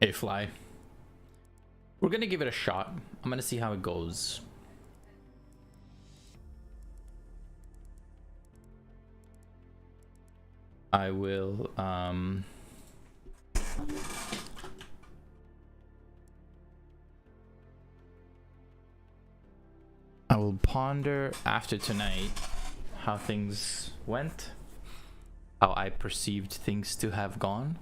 Hey, Fly. We're gonna give it a shot. I'm gonna see how it goes. I will, I will ponder after tonight how things went, how I perceived things to have gone,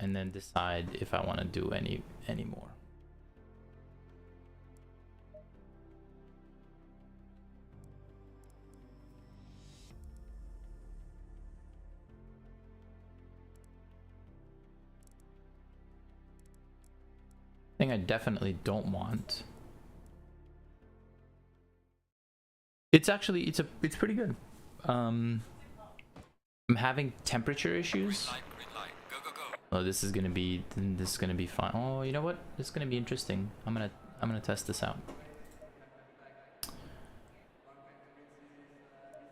and then decide if I want to do any more. Thing I definitely don't want. It's actually it's pretty good. I'm having temperature issues. Oh, this is gonna be fun. Oh, you know what? This is gonna be interesting. I'm gonna test this out.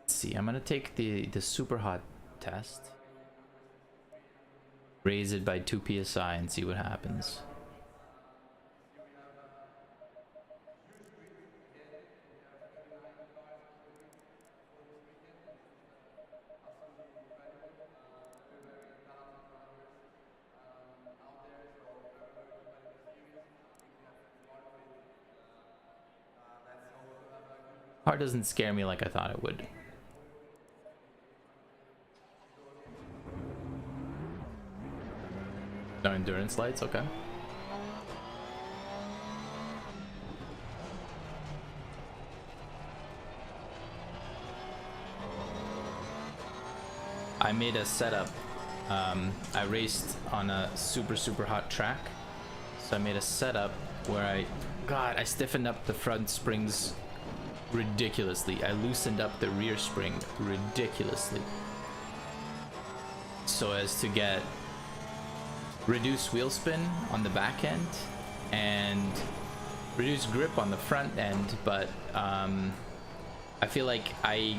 Let's see. I'm gonna take the super hot test, raise it by 2 psi, and see what happens. Car doesn't scare me like I thought it would. No endurance lights, okay. I made a setup. I raced on a super hot track, so I made a setup where I stiffened up the front springs ridiculously. I loosened up the rear spring ridiculously, so as to get reduced wheel spin on the back end and reduced grip on the front end. But I feel like I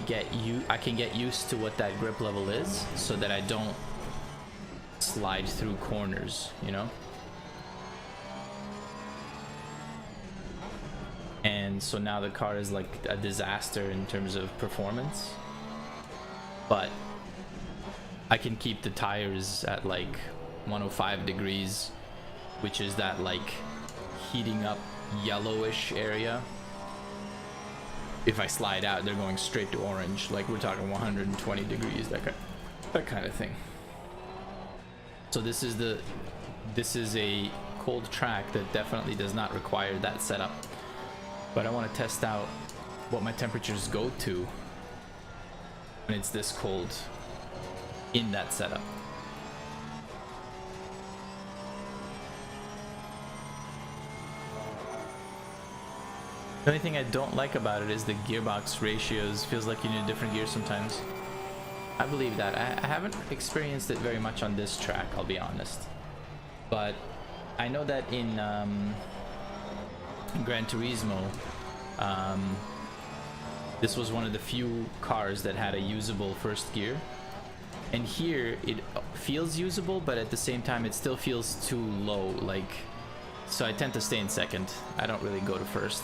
can get used to what that grip level is, so that I don't slide through corners, you know. And so now the car is like a disaster in terms of performance, but I can keep the tires at like 105 degrees, which is that like heating up yellowish area. If I slide out, they're going straight to orange, like we're talking 120 degrees, that kind of thing. So this is a cold track that definitely does not require that setup. But I want to test out what my temperatures go to when it's this cold in that setup. The only thing I don't like about it is the gearbox ratios. Feels like you need a different gear sometimes. I believe that. I haven't experienced it very much on this track, I'll be honest. But I know that in Gran Turismo, this was one of the few cars that had a usable first gear, and here it feels usable, but at the same time it still feels too low, like, so I tend to stay in second. I don't really go to first.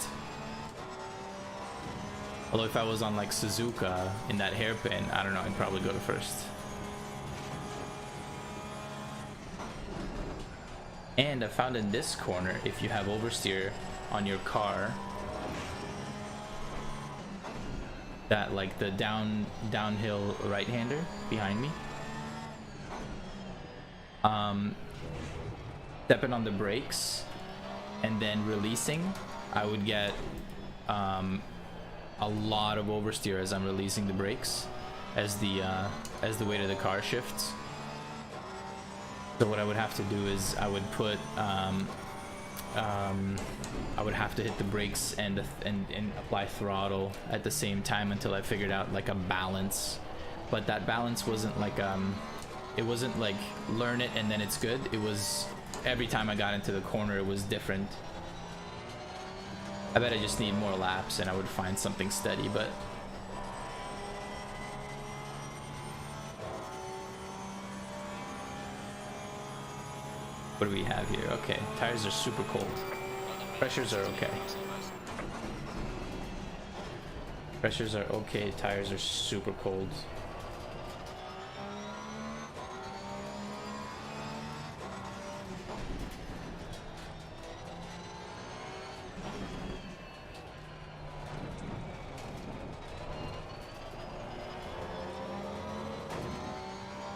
Although if I was on like Suzuka in that hairpin, I don't know, I'd probably go to first. And I found in this corner, if you have oversteer on your car, that like the downhill right-hander behind me, stepping on the brakes and then releasing, I would get a lot of oversteer as I'm releasing the brakes, as the weight of the car shifts. So what I would have to do is I would put I would have to hit the brakes and apply throttle at the same time until I figured out like a balance. But that balance wasn't like it wasn't like learn it and then it's good. It was every time I got into the corner it was different. I bet I just need more laps and I would find something steady, but What do we have here? Okay, tires are super cold. Pressures are okay. Pressures are okay, tires are super cold.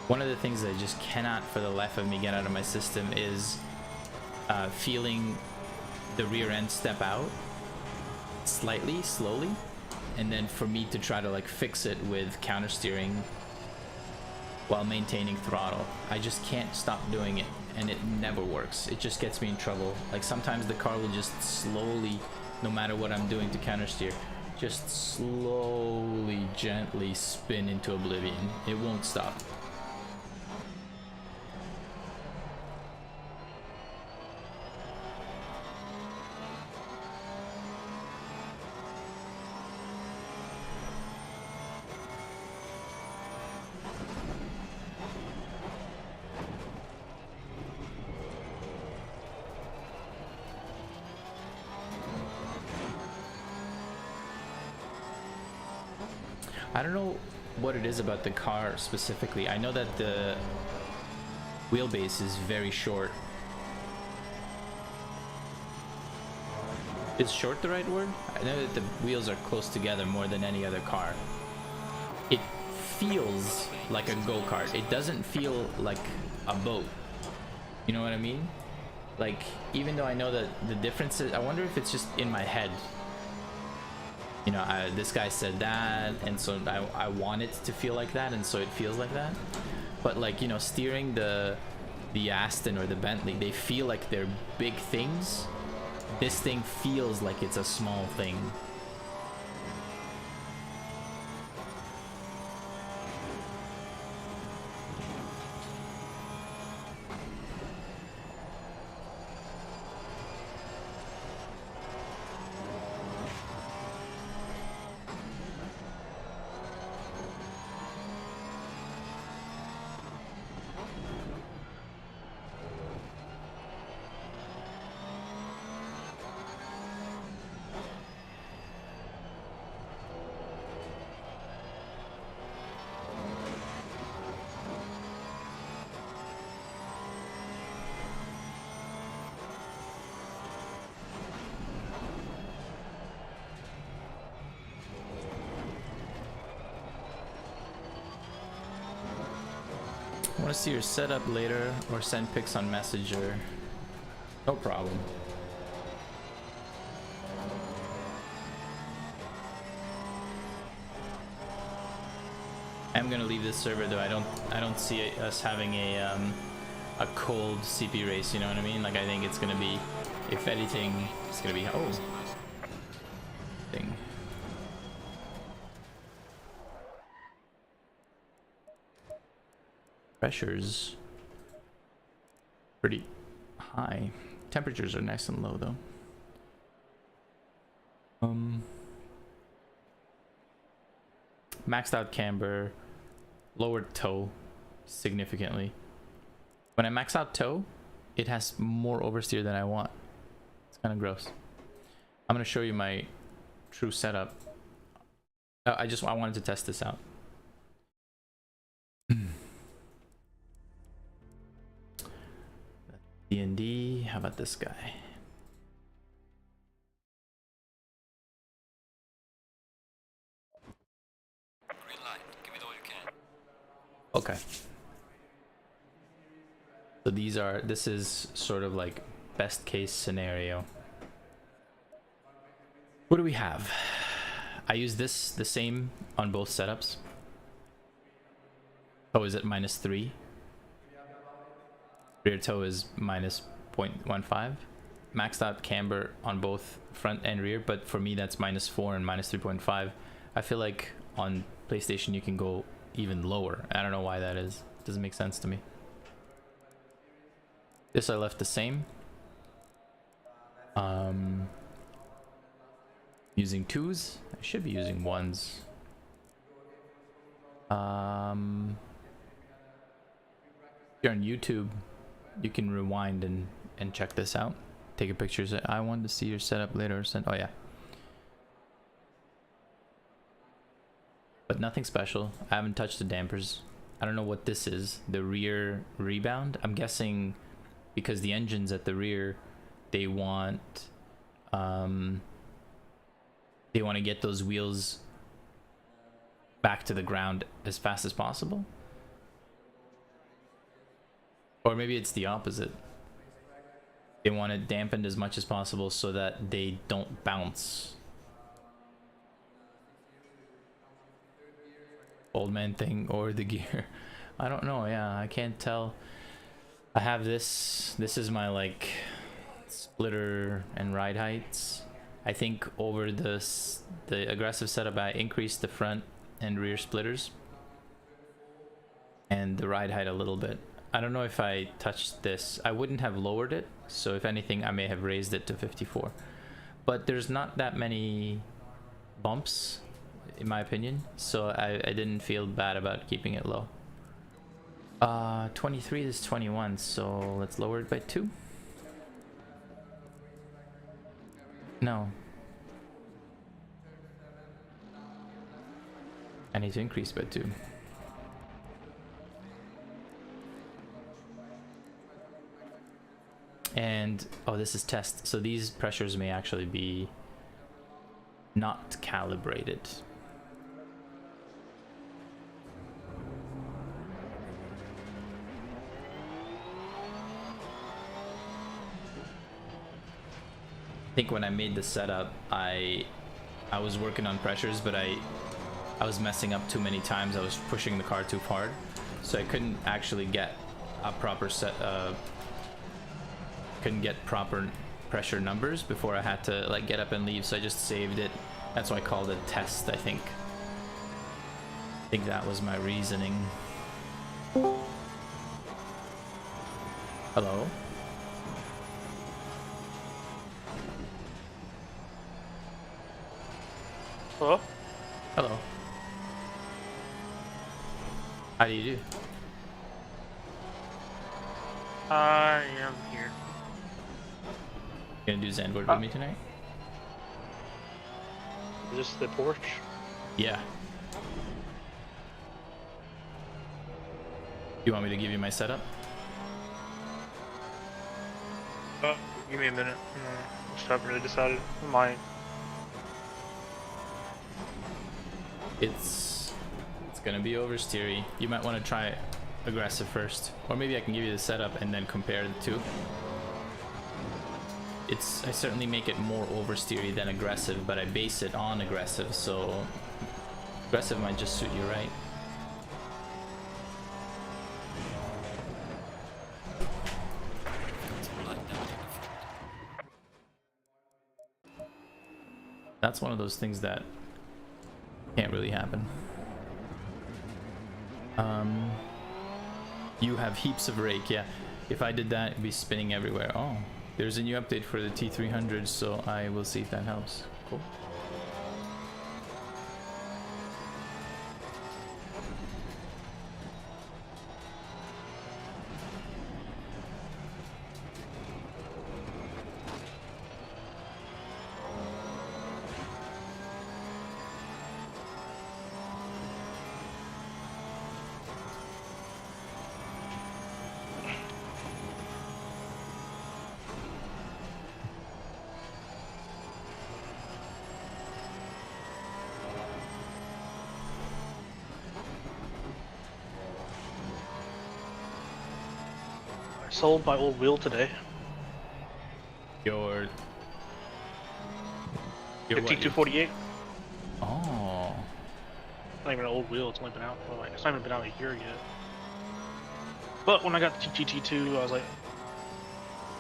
One of the things that I just cannot for the life of me get out of my system is feeling the rear end step out slightly, slowly, and then for me to try to like fix it with counter steering while maintaining throttle. I just can't stop doing it, and it never works. It just gets me in trouble. Like sometimes the car will just slowly, no matter what I'm doing to counter steer, just slowly, gently spin into oblivion. It won't stop. I don't know what it is about the car specifically. I know that the wheelbase is very short. Is short the right word? I know that the wheels are close together more than any other car. It feels like a go-kart. It doesn't feel like a boat. You know what I mean? Like, even though I know that the difference is, I wonder if it's just in my head. You know, this guy said that, and so I want it to feel like that, and so it feels like that. But like, you know, steering the Aston or the Bentley, they feel like they're big things. This thing feels like it's a small thing. Want to see your setup later or send pics on Messenger? No problem. I'm gonna leave this server though. I don't see us having a cold CP race. You know what I mean? Like I think it's gonna be, if anything, it's gonna be thing. Pressures pretty high. Temperatures are nice and low though. Maxed out camber, lowered toe significantly. When I max out toe, it has more oversteer than I want. It's kind of gross. I'm gonna show you my true setup. I wanted to test this out. D&D, how about this guy? Green light, give it all you can. Okay. So this is sort of like best case scenario. What do we have? I use this the same on both setups. Oh, is it -3? Rear toe is -0.15. Maxed out camber on both front and rear, but for me that's -4 and -3.5. I feel like on PlayStation you can go even lower. I don't know why that is. It doesn't make sense to me. This I left the same. Using 2s. I should be using 1s. If you're on YouTube, You can rewind and check this out. Take a picture. Say, I want to see your setup later. Oh yeah. But nothing special. I haven't touched the dampers. I don't know what this is. The rear rebound. I'm guessing because the engine's at the rear, they want to get those wheels back to the ground as fast as possible. Or maybe it's the opposite. They want it dampened as much as possible so that they don't bounce. Old man thing or the gear. I don't know. Yeah, I can't tell. I have this. This is my like splitter and ride heights. I think over the aggressive setup, I increased the front and rear splitters and the ride height a little bit. I don't know if I touched this. I wouldn't have lowered it, so if anything I may have raised it to 54, but there's not that many bumps in my opinion, so I didn't feel bad about keeping it low. 23 is 21, so let's lower it by 2. No, I need to increase by 2. And oh, this is test, so these pressures may actually be not calibrated. I think when I made the setup, I was working on pressures, but I was messing up too many times. I was pushing the car too hard, so I couldn't actually get a proper couldn't get proper pressure numbers before I had to like get up and leave, so I just saved it. That's why I called it test. I think that was my reasoning. Hello? Hello? Hello. How do you do? I am here. You gonna do Zandvoort with me tonight? Is this the Porsche? Yeah. You want me to give you my setup? Give me a minute. I just haven't really decided. Mine. It's gonna be oversteery. You might want to try aggressive first, or maybe I can give you the setup and then compare the two. I certainly make it more oversteery than aggressive, but I base it on aggressive, so aggressive might just suit you right. That's one of those things that can't really happen. You have heaps of rake, yeah. If I did that, it'd be spinning everywhere. Oh, there's a new update for the T300, so I will see if that helps. Cool. I sold my old wheel today. Your The what? T248. Oh. Not even an old wheel. It's only been out for like, it's not even been out a year yet. But when I got the TGT2, I was like,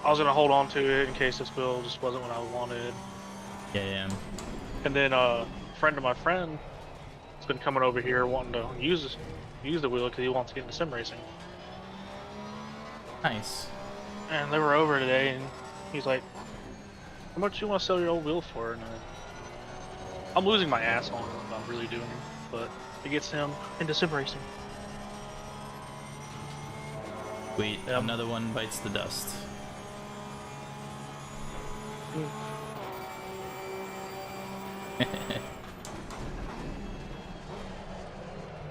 I was gonna hold on to it in case this wheel just wasn't what I wanted. Yeah. And then a friend of my friend has been coming over here wanting to use the wheel because he wants to get into sim racing. Nice. And they were over today, and he's like, "How much do you want to sell your old wheel for?" And I'm losing my ass on what I'm really doing, but it gets him into sim racing. Wait, Yep. another one bites the dust.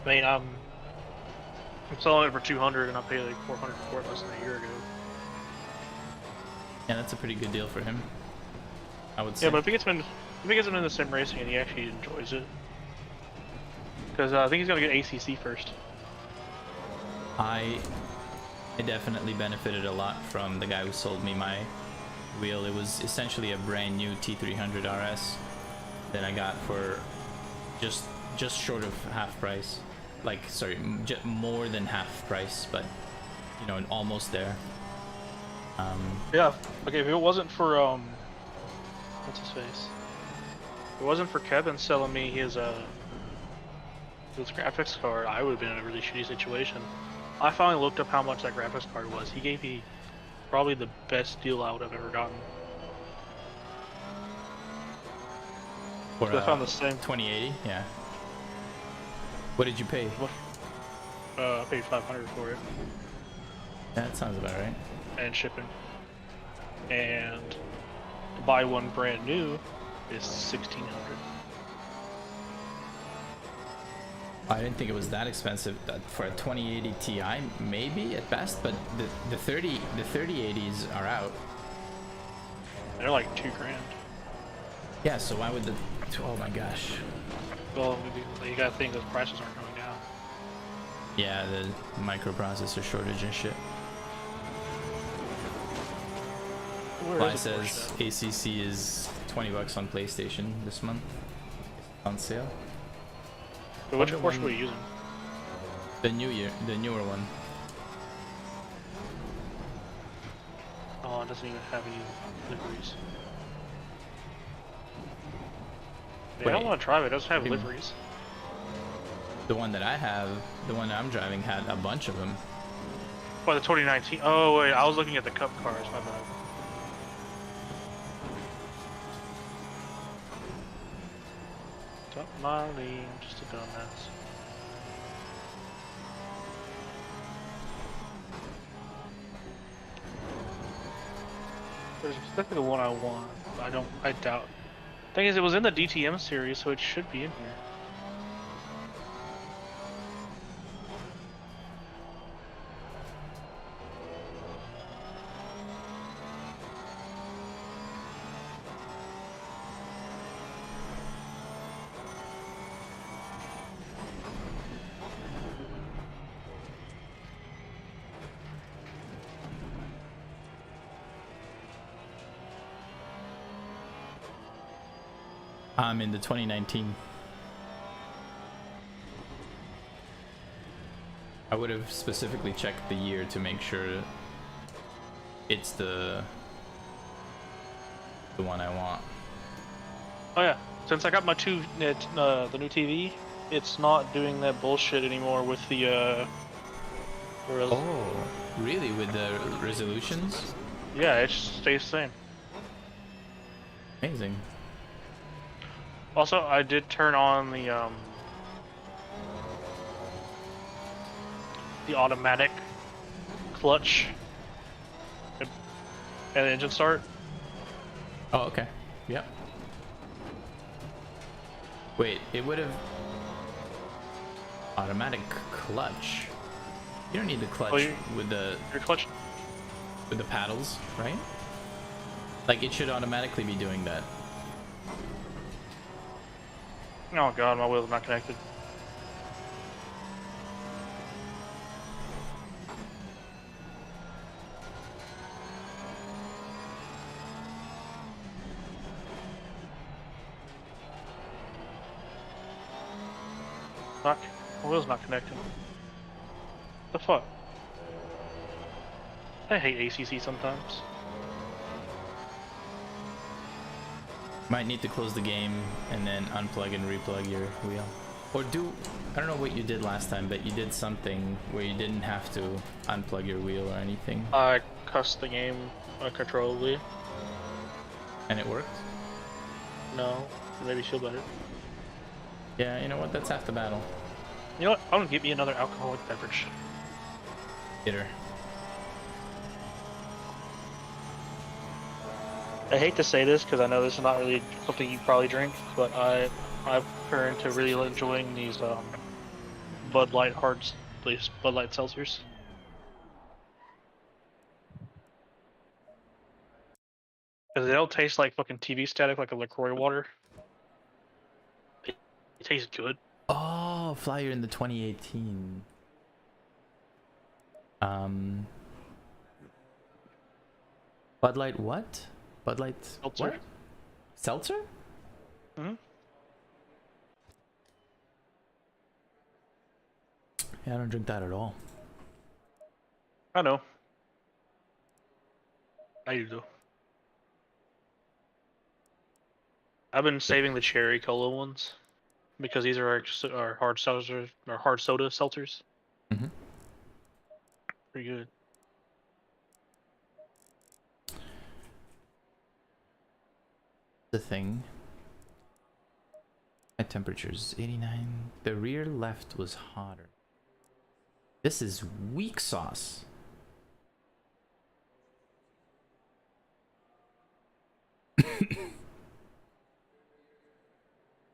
I mean, I'm selling it for 200, and I paid like 400 for it less than a year ago. Yeah, that's a pretty good deal for him, I would say. Yeah, but if he gets him in the sim racing and he actually enjoys it, because I think he's gonna get ACC first. I definitely benefited a lot from the guy who sold me my wheel. It was essentially a brand new T300 RS that I got for just short of half price. Like, sorry, more than half price, but you know, almost there. Yeah. Okay, if it wasn't for what's his face? If it wasn't for Kevin selling me his graphics card, I would have been in a really shitty situation. I finally looked up how much that graphics card was. He gave me probably the best deal I would have ever gotten. For I found the same 2080, yeah. What did you pay? I paid 500 for it. Yeah, that sounds about right. And shipping. And to buy one brand new is 1,600. I didn't think it was that expensive for a 2080 Ti, maybe at best, but the 3080s are out. They're like $2,000. Yeah, so why would the... Oh my gosh. Well, you gotta think those prices aren't going down. Yeah, the microprocessor shortage and shit. Where Fly is the says Porsche ACC is $20 on PlayStation this month. On sale. at? Which Other Porsche one- were you using? The newer one. Oh, it doesn't even have any liveries. Yeah, I don't Wait. want to drive it. It doesn't have Wait. liveries. The one that I have, the one that I'm driving, had a bunch of them. Oh, the 2019. Oh, wait. I was looking at the Cup cars. My bad. Top Molly, just a dumbass. There's definitely the one I want. But I doubt. Thing is, it was in the DTM series, so it should be in here. I'm in the 2019. I would have specifically checked the year to make sure it's the one I want. Oh yeah, since I got my the new TV, it's not doing that bullshit anymore with the Oh, really? With the resolutions? yeah, it stays the same. Amazing. Also, I did turn on the automatic clutch and engine start. Oh, okay. Yep. Wait, it would have automatic clutch. You don't need the clutch with the Your clutch. paddles, right? Like it should automatically be doing that. Oh god, my wheel's not connected. My wheel's not connected. The fuck? I hate ACC sometimes. Might need to close the game and then unplug and replug your wheel. Or I don't know what you did last time, but you did something where you didn't have to unplug your wheel or anything. I cussed the game uncontrollably. And it worked? No, maybe feel better. Yeah, you know what? That's half the battle. You know what? I'm gonna get me another alcoholic beverage. Get her. I hate to say this because I know this is not really something you probably drink, but I've turned to really enjoying these Bud Light these Bud Light seltzers. Because they don't taste like fucking TV static like a LaCroix water. It tastes good. Oh, Flyer in the 2018. Bud Light what? Bud Light Seltzer. what? Seltzer? Hmm. Yeah, I don't drink that at all. I know. I do though. I've been saving the cherry cola ones because these are our hard seltzers or hard soda seltzers. Mm-hmm. Pretty good. The thing. My temperature is 89. The rear left was hotter. This is weak sauce.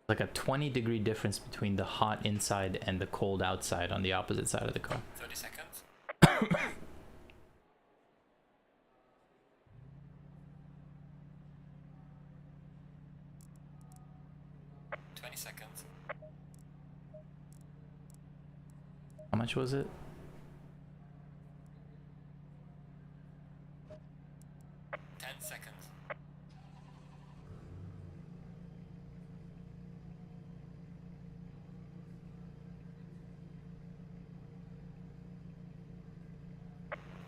Like a 20-degree difference between the hot inside and the cold outside on the opposite side of the car. 30 seconds. 20 seconds. How much was it? 10 seconds.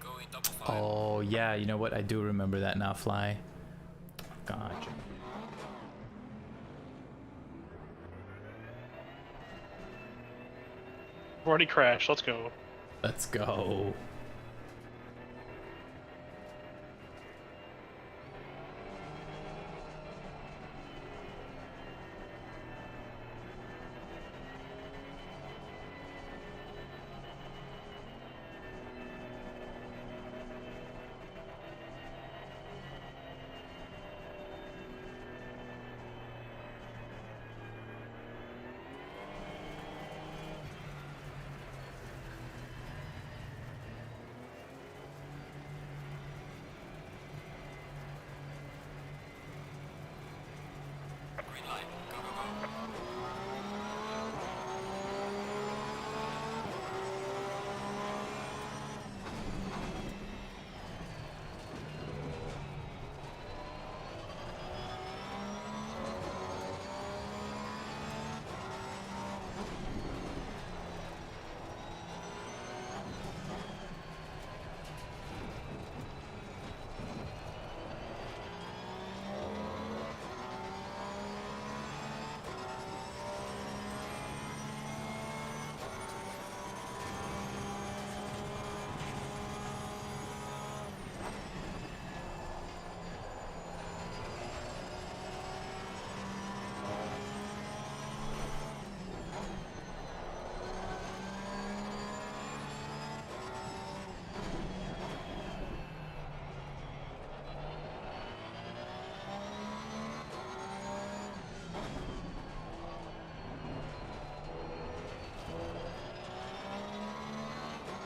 Go in double file. Oh, yeah, you know what? I do remember that now, Fly. Gotcha. Already crashed. Let's go. Let's go. Green light. Go, go, go.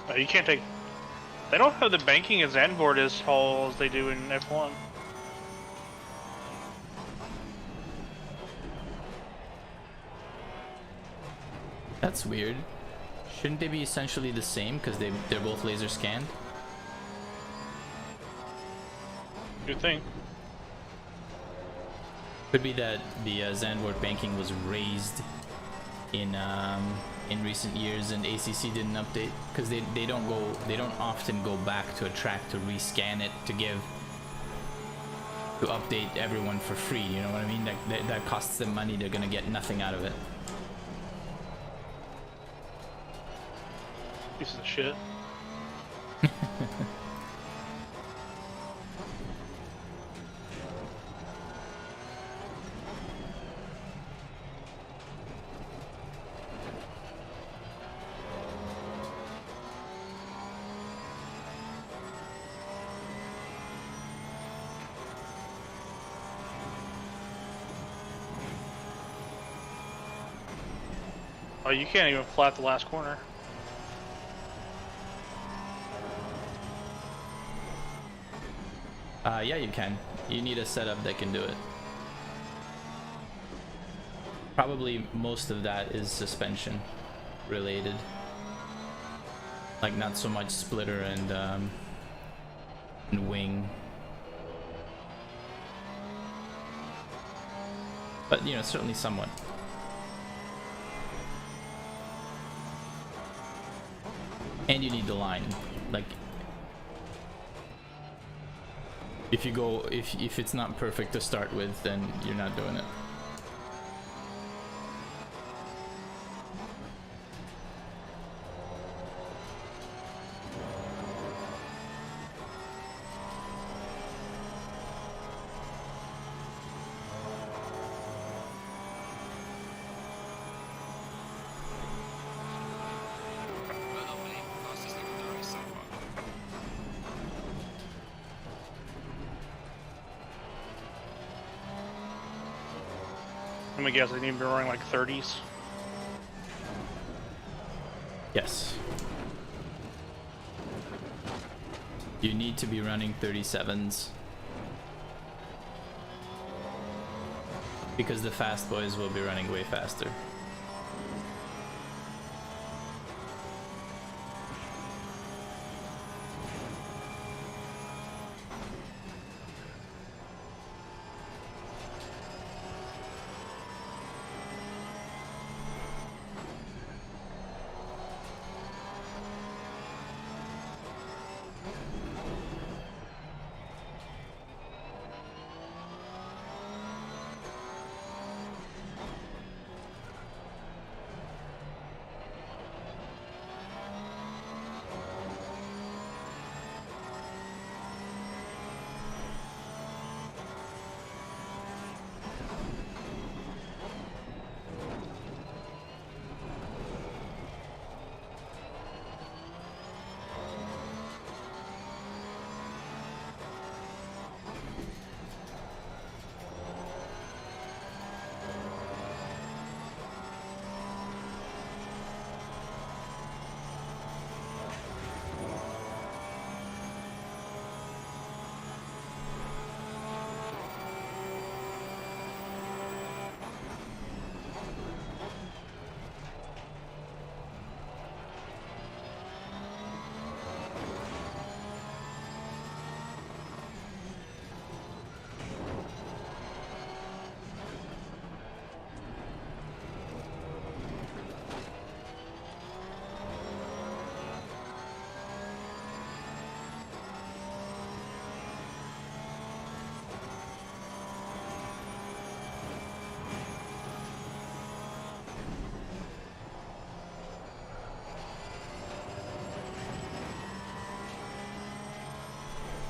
No, you can't take. They don't have the banking in Zandvoort as tall as they do in F1. That's weird. Shouldn't they be essentially the same because they're both laser scanned? Good thing. Could be that the Zandvoort banking was raised in recent years and ACC didn't update because they don't often go back to a track to rescan it to update everyone for free. You know what I mean? That costs them money. They're gonna get nothing out of it. Pieces of shit. Oh, you can't even flat the last corner. Yeah, you can. You need a setup that can do it. Probably most of that is suspension related. Like not so much splitter and wing. But you know, certainly somewhat. And you need the line. Like if you go if it's not perfect to start with, then you're not doing it. Well, hopefully, fastest secondary so far. Let me guess, they need to be running like 30s. Yes. You need to be running 37s. Because the fast boys will be running way faster.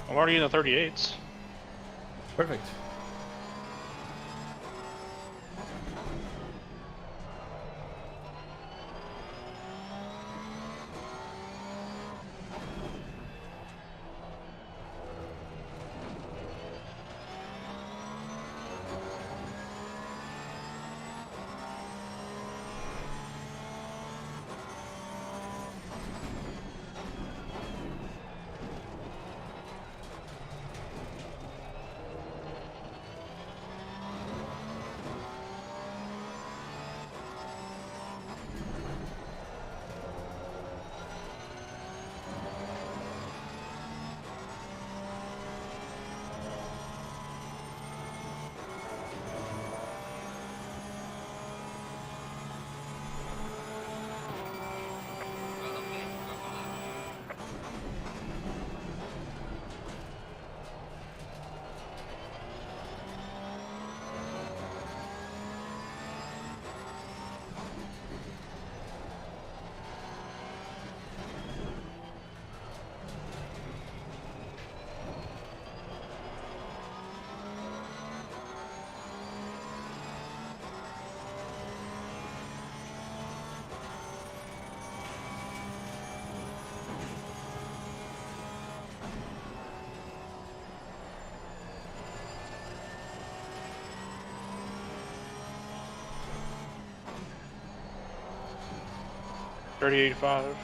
I'm already in the 38s. Perfect. 3085.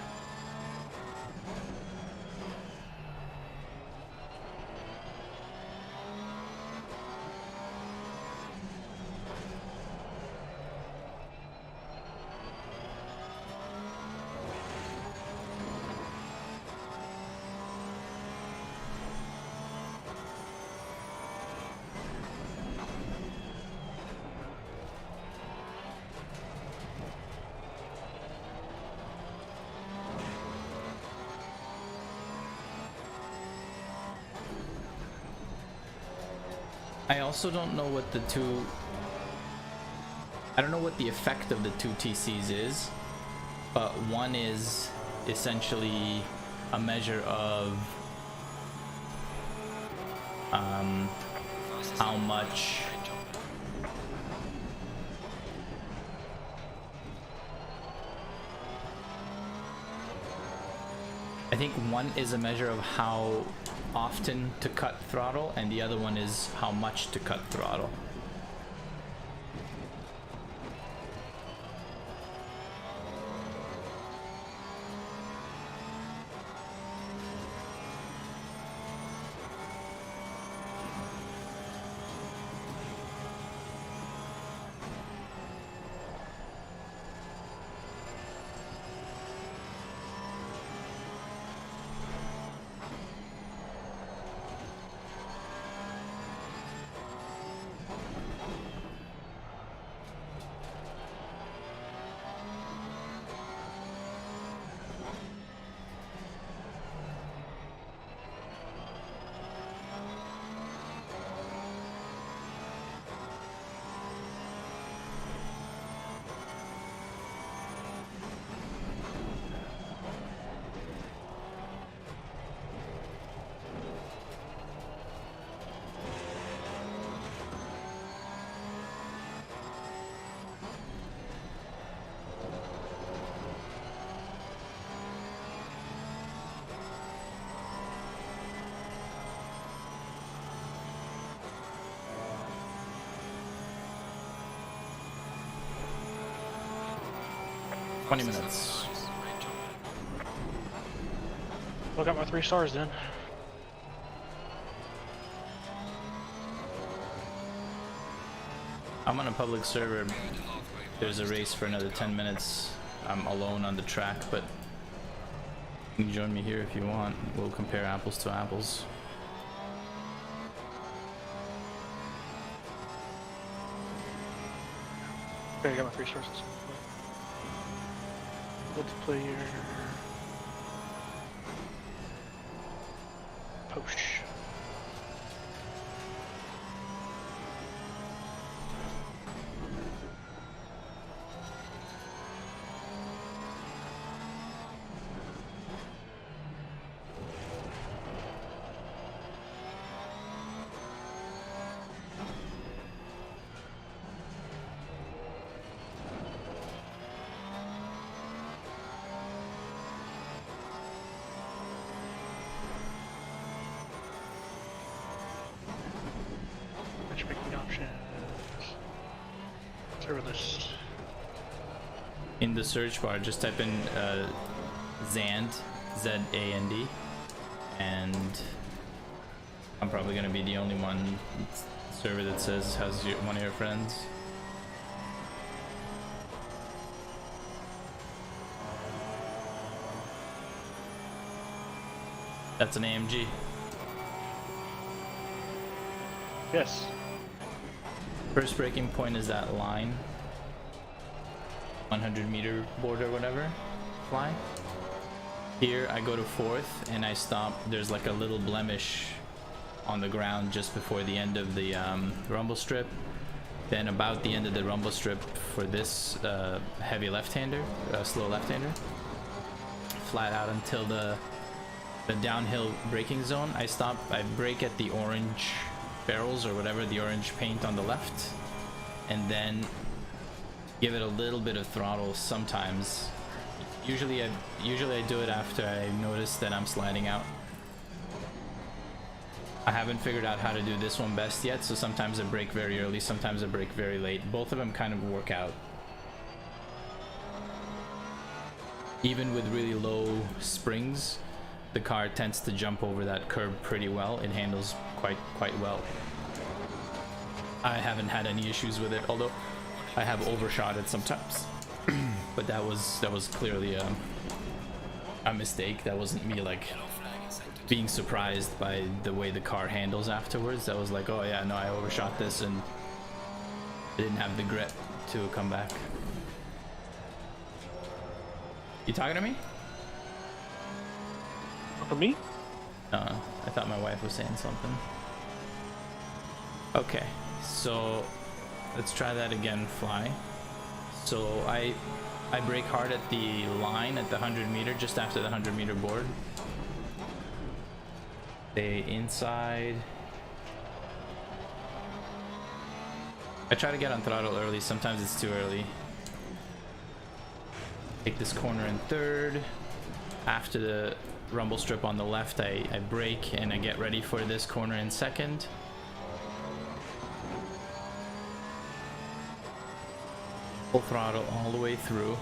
I also don't know what the two... I don't know what the effect of the two TCs is, but one is essentially a measure of how much I think one is a measure of how often to cut throttle, and the other one is how much to cut throttle. Twenty minutes. I got my 3 stars then. I'm on a public server. There's a race for another 10 minutes. I'm alone on the track, but you can join me here if you want. We'll compare apples to apples. Okay, I got my 3 stars. Multiplayer. Porsche. Matchmaking options. Server list. In the search bar, just type in Zand, Z-A-N-D, and I'm probably gonna be the only one server that says has one of your friends. That's an AMG. Yes. First breaking point is that line. 100-meter board or whatever. Fly. Here I go to 4th and I stop. There's like a little blemish on the ground just before the end of the rumble strip. Then about the end of the rumble strip for this heavy left-hander, slow left-hander. Flat out until the downhill braking zone. I stop. I brake at the orange barrels or whatever, the orange paint on the left, and then give it a little bit of throttle sometimes. Usually I do it after I notice that I'm sliding out. I haven't figured out how to do this one best yet, so sometimes I brake very early, sometimes I brake very late. Both of them kind of work out. even with really low springs, the car tends to jump over that curb pretty well. It handles quite well. I haven't had any issues with it, although I have overshot it sometimes. But that was clearly a mistake. That wasn't me like being surprised by the way the car handles afterwards. That was like, oh yeah, no, I overshot this and I didn't have the grit to come back. You talking to me? For me? I thought my wife was saying something. Okay, so let's try that again, fly. So I brake hard at the line at the 100 meter, just after the 100 meter board. Stay inside. I try to get on throttle early, sometimes it's too early. Take this corner in third. After the rumble strip on the left, I brake and I get ready for this corner in second. Full throttle all the way through.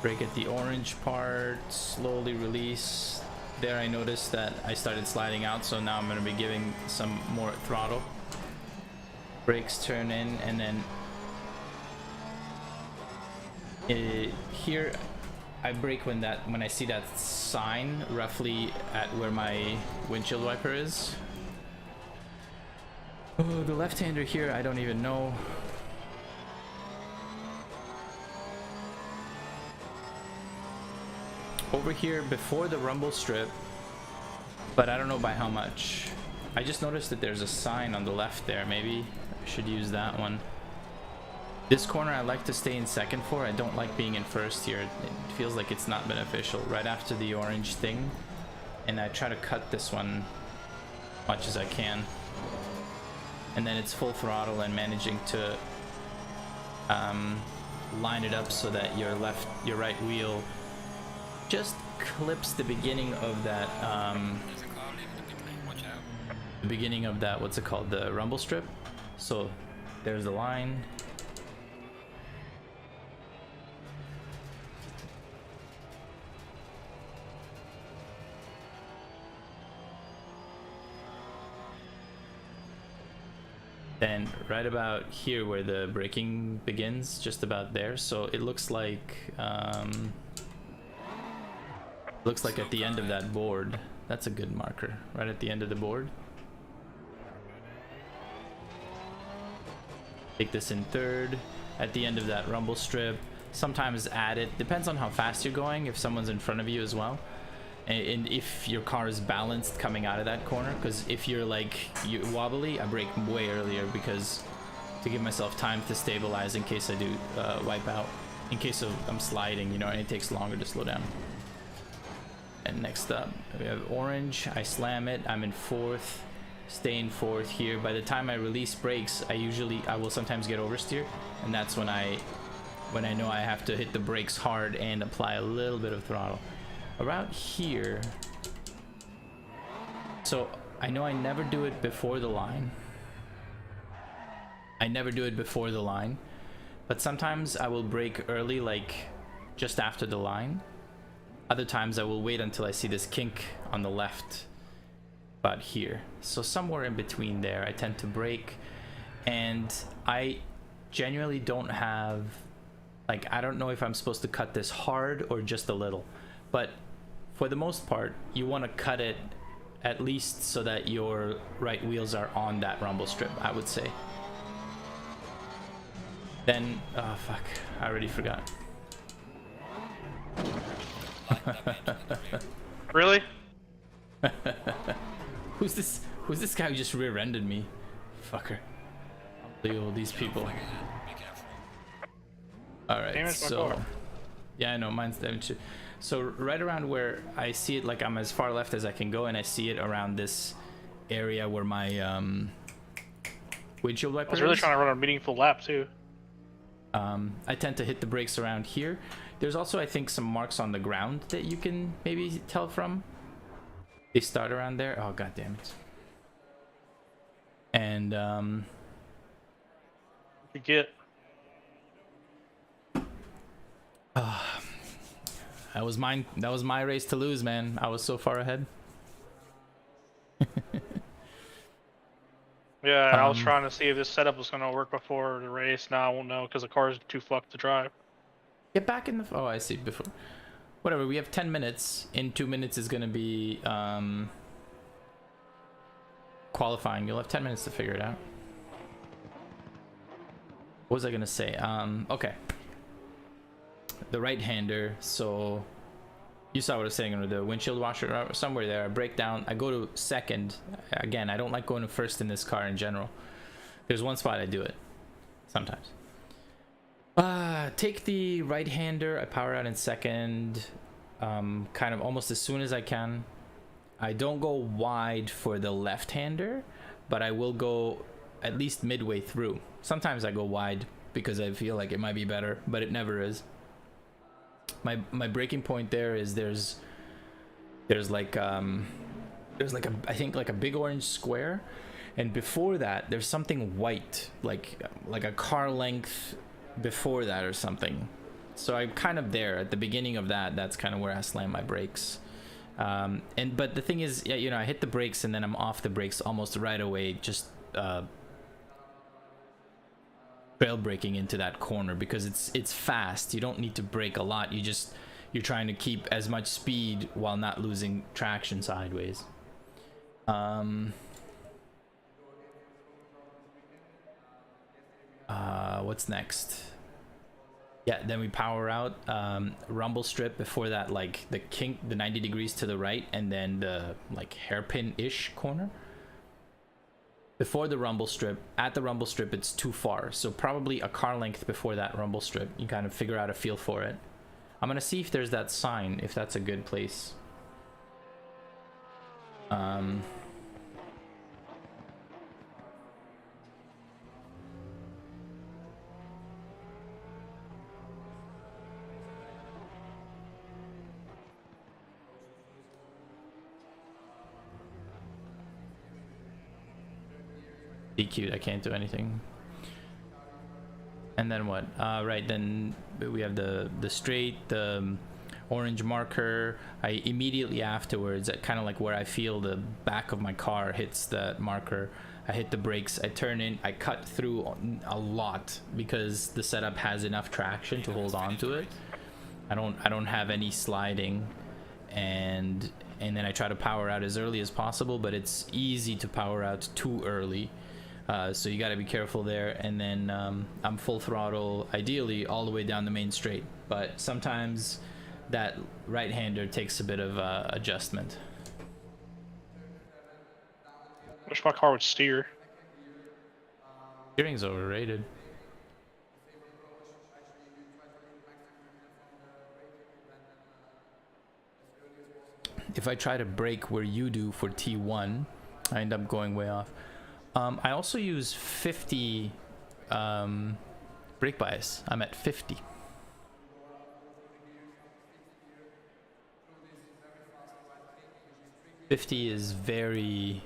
Brake at the orange part, slowly release. There I noticed that I started sliding out, so now I'm going to be giving some more throttle. Brakes turn in, and then here I brake when I see that sign roughly at where my windshield wiper is. Oh, the left-hander here, I don't even know. Over here before the rumble strip, but I don't know by how much. I just noticed that there's a sign on the left there. Maybe I should use that one. This corner I like to stay in second for. I don't like being in first here. It feels like it's not beneficial. Right after the orange thing, and I try to cut this one as much as I can. And then it's full throttle and managing to line it up so that your right wheel just clips the beginning of that what's it called, the rumble strip. So there's the line. Then right about here where the braking begins, just about there. So it looks like at the end of that board. That's a good marker, right at the end of the board. Take this in third, at the end of that rumble strip. Sometimes add it, depends on how fast you're going, if someone's in front of you as well. And if your car is balanced coming out of that corner, because if you're wobbly, I brake way earlier because to give myself time to stabilize in case I do wipe out, in case of I'm sliding, you know, and it takes longer to slow down. And next up we have orange. I slam it, I'm in fourth, stay in fourth here. By the time I release brakes, I will sometimes get oversteer, and that's when I know I have to hit the brakes hard and apply a little bit of throttle. Around here, so I know I never do it before the line. But sometimes I will brake early, like just after the line. Other times I will wait until I see this kink on the left, about here. So somewhere in between there, I tend to brake, and I genuinely don't have, like, I don't know if I'm supposed to cut this hard or just a little, but for the most part, you want to cut it at least so that your right wheels are on that rumble strip, I would say. Then, oh fuck, I already forgot. Really? Who's this guy who just rear-ended me? Fucker. Unbelievable, these people. Alright, so yeah, I know, mine's damaged too. So right around where I see it, like I'm as far left as I can go, and I see it around this area where my windshield wiper is. I was really trying to run a meaningful lap too. I tend to hit the brakes around here. There's also, I think, some marks on the ground that you can maybe tell from. They start around there. Oh, god damn it. And You get That was mine. That was my race to lose, man. I was so far ahead. Yeah, I was trying to see if this setup was gonna work before the race. Now I won't know because the car is too fucked to drive. Get back in the. Oh, I see. Before, whatever. We have 10 minutes. In 2 minutes is gonna be qualifying. You'll have 10 minutes to figure it out. What was I gonna say? Okay. The right-hander. So you saw what I was saying under the windshield washer somewhere there. I break down. I go to second. Again, I don't like going to first in this car in general. There's one spot I do it sometimes. Take the right-hander. I power out in second. Kind of almost as soon as I can. I don't go wide for the left-hander, but I will go at least midway through. Sometimes I go wide because I feel like it might be better, but it never is. My breaking point there is there's like I think like a big orange square, and before that there's something white like a car length before that or something. So I'm kind of there at the beginning of that. That's kind of where I slam my brakes. But the thing is, yeah, you know, I hit the brakes and then I'm off the brakes almost right away, just trail braking into that corner because it's fast. You don't need to brake a lot. You're trying to keep as much speed while not losing traction sideways. What's next? Yeah, then we power out, rumble strip before that, like the 90 degrees to the right, and then the like hairpin-ish corner. Before the rumble strip, at the rumble strip, it's too far. So probably a car length before that rumble strip. You kind of figure out a feel for it. I'm gonna see if there's that sign, if that's a good place. DQ'd, I can't do anything. And then what? Right, then we have the straight, the orange marker. I immediately afterwards, at kind of like where I feel the back of my car hits that marker, I hit the brakes, I turn in, I cut through a lot because the setup has enough traction to hold on to it. I don't have any sliding, and then I try to power out as early as possible, but it's easy to power out too early. So you got to be careful there. And then I'm full throttle, ideally all the way down the main straight, but sometimes that right-hander takes a bit of adjustment. Wish my car would steer. Steering's overrated. If I try to brake where you do for T1, I end up going way off. I also use 50 brake bias. I'm at 50. $50 is very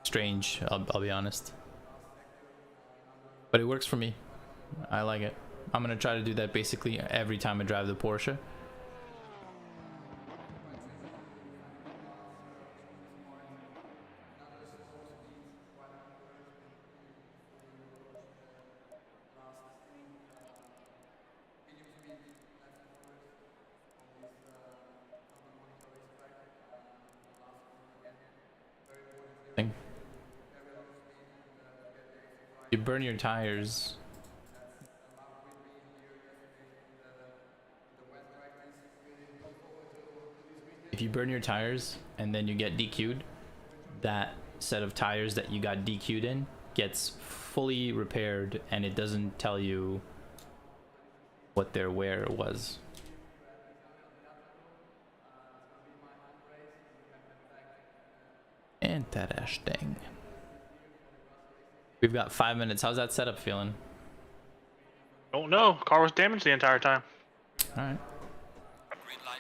strange, I'll be honest. But it works for me. I like it. I'm gonna try to do that basically every time I drive the Porsche. You burn your tires. If you burn your tires and then you get DQ'd, that set of tires that you got DQ'd in gets fully repaired and it doesn't tell you what their wear was. Interesting. We've got 5 minutes. How's that setup feeling? Don't know. Car was damaged the entire time. All right.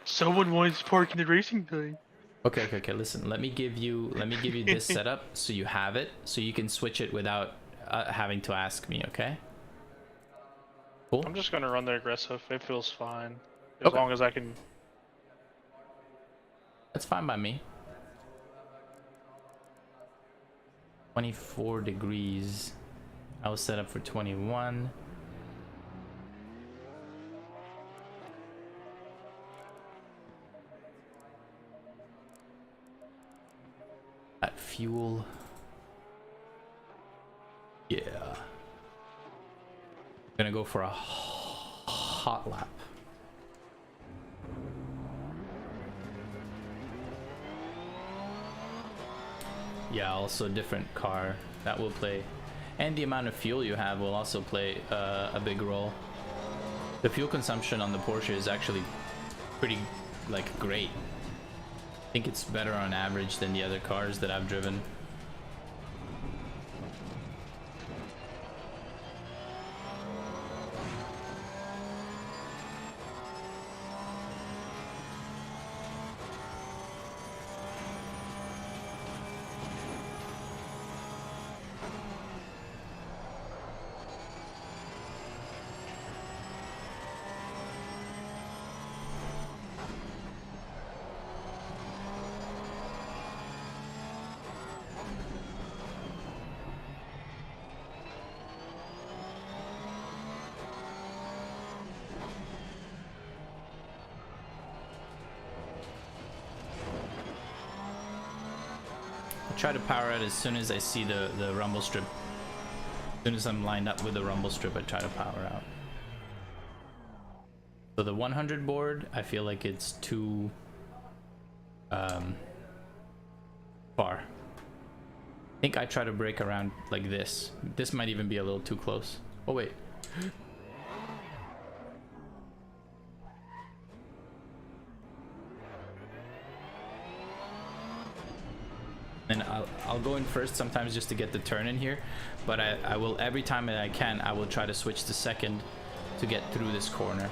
Someone wanted to park in the racing thing. Okay. Listen, let me give you this setup so you have it, so you can switch it without having to ask me. Okay. Cool. I'm just gonna run the aggressive. It feels fine as long as I can That's fine by me. 24 degrees. I was set up for 21. That fuel. Yeah. I'm gonna go for a hot lap. Yeah, also different car. That will play. And the amount of fuel you have will also play a big role. The fuel consumption on the Porsche is actually pretty, like, great. I think it's better on average than the other cars that I've driven. Try to power out as soon as I see the rumble strip. As soon as I'm lined up with the rumble strip, I try to power out. So the 100 board, I feel like it's too far. I think I try to brake around like this. This might even be a little too close. Oh wait. And I'll go in first sometimes just to get the turn in here, but I will, every time that I can, I will try to switch to second to get through this corner,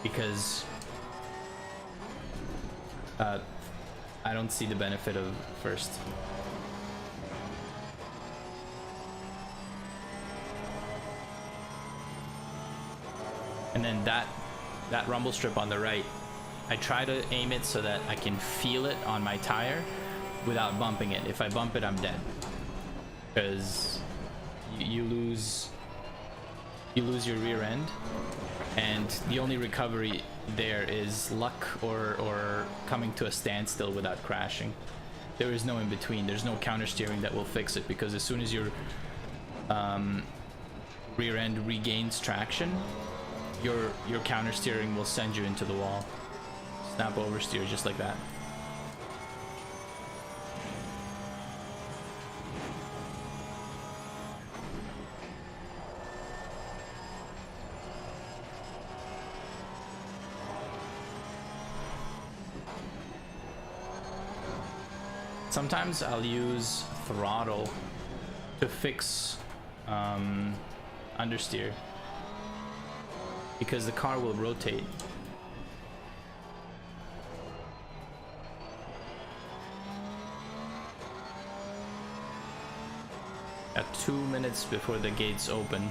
because I don't see the benefit of first. And then that rumble strip on the right, I try to aim it so that I can feel it on my tire without bumping it. If I bump it, I'm dead, because you lose your rear end, and the only recovery there is luck or coming to a standstill without crashing. There is no in between. There's no counter steering that will fix it, because as soon as your rear end regains traction, your counter steering will send you into the wall. Snap oversteer just like that. Sometimes I'll use throttle to fix understeer, because the car will rotate. At 2 minutes before the gates open.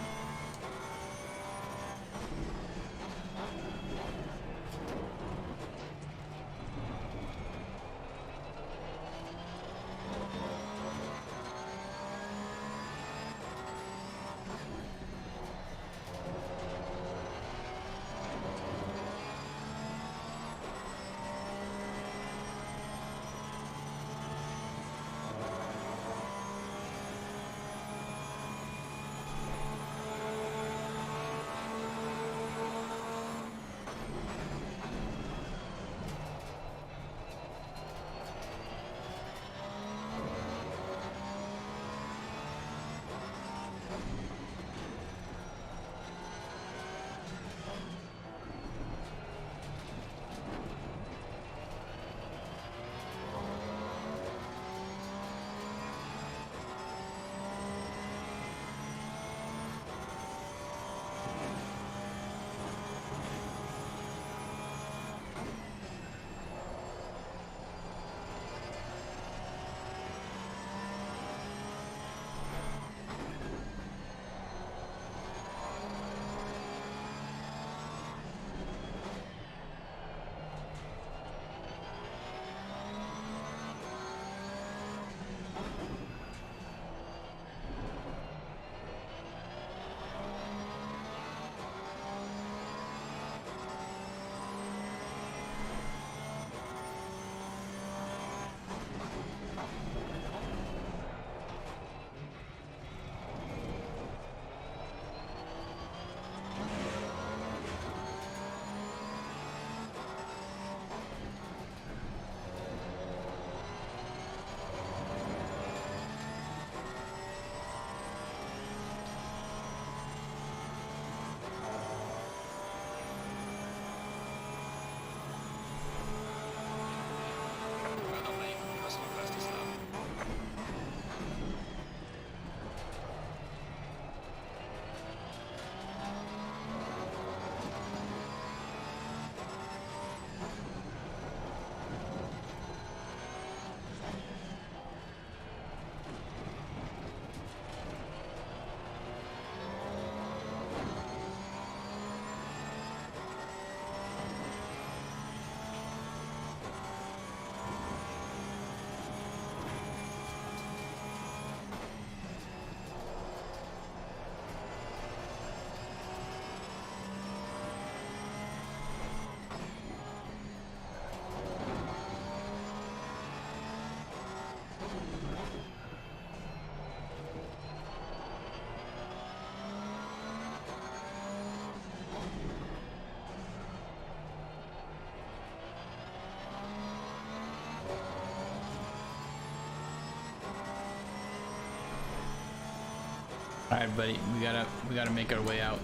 All right, buddy. We gotta make our way out.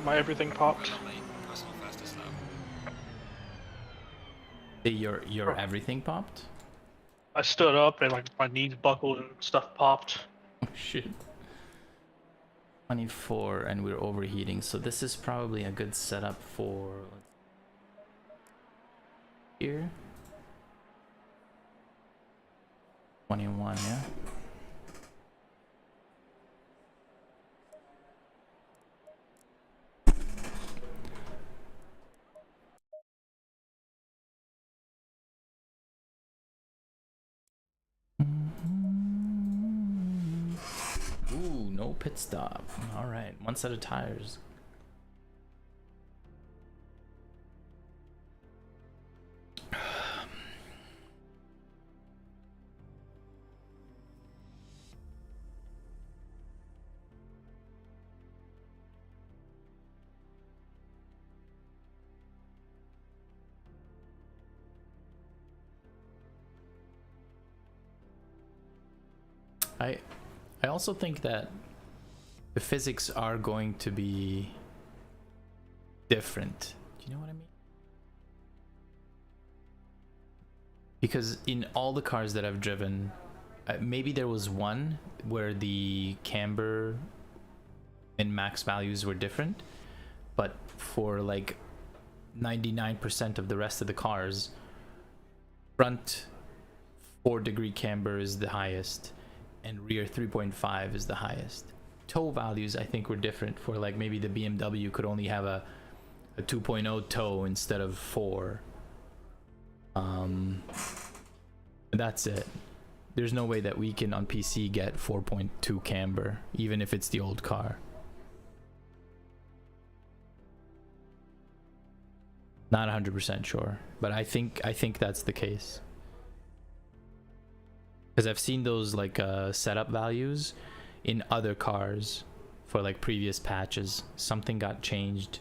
My everything popped. Well, mate, personal fastest lap. Hey, your everything popped? I stood up and like my knees buckled and stuff popped. Oh shit. 24 and we're overheating, so this is probably a good setup for here. 21, yeah. Ooh, no pit stop. All right, one set of tires. I also think that the physics are going to be different. Do you know what I mean? Because in all the cars that I've driven, maybe there was one where the camber and max values were different, but for like 99% of the rest of the cars, front 4-degree camber is the highest and rear 3.5 is the highest. Toe values I think were different. For like maybe the BMW could only have a 2.0 toe instead of 4. That's it. There's no way that we can on PC get 4.2 camber, even if it's the old car. Not 100% sure, but I think that's the case. Because I've seen those like setup values in other cars for like previous patches. Something got changed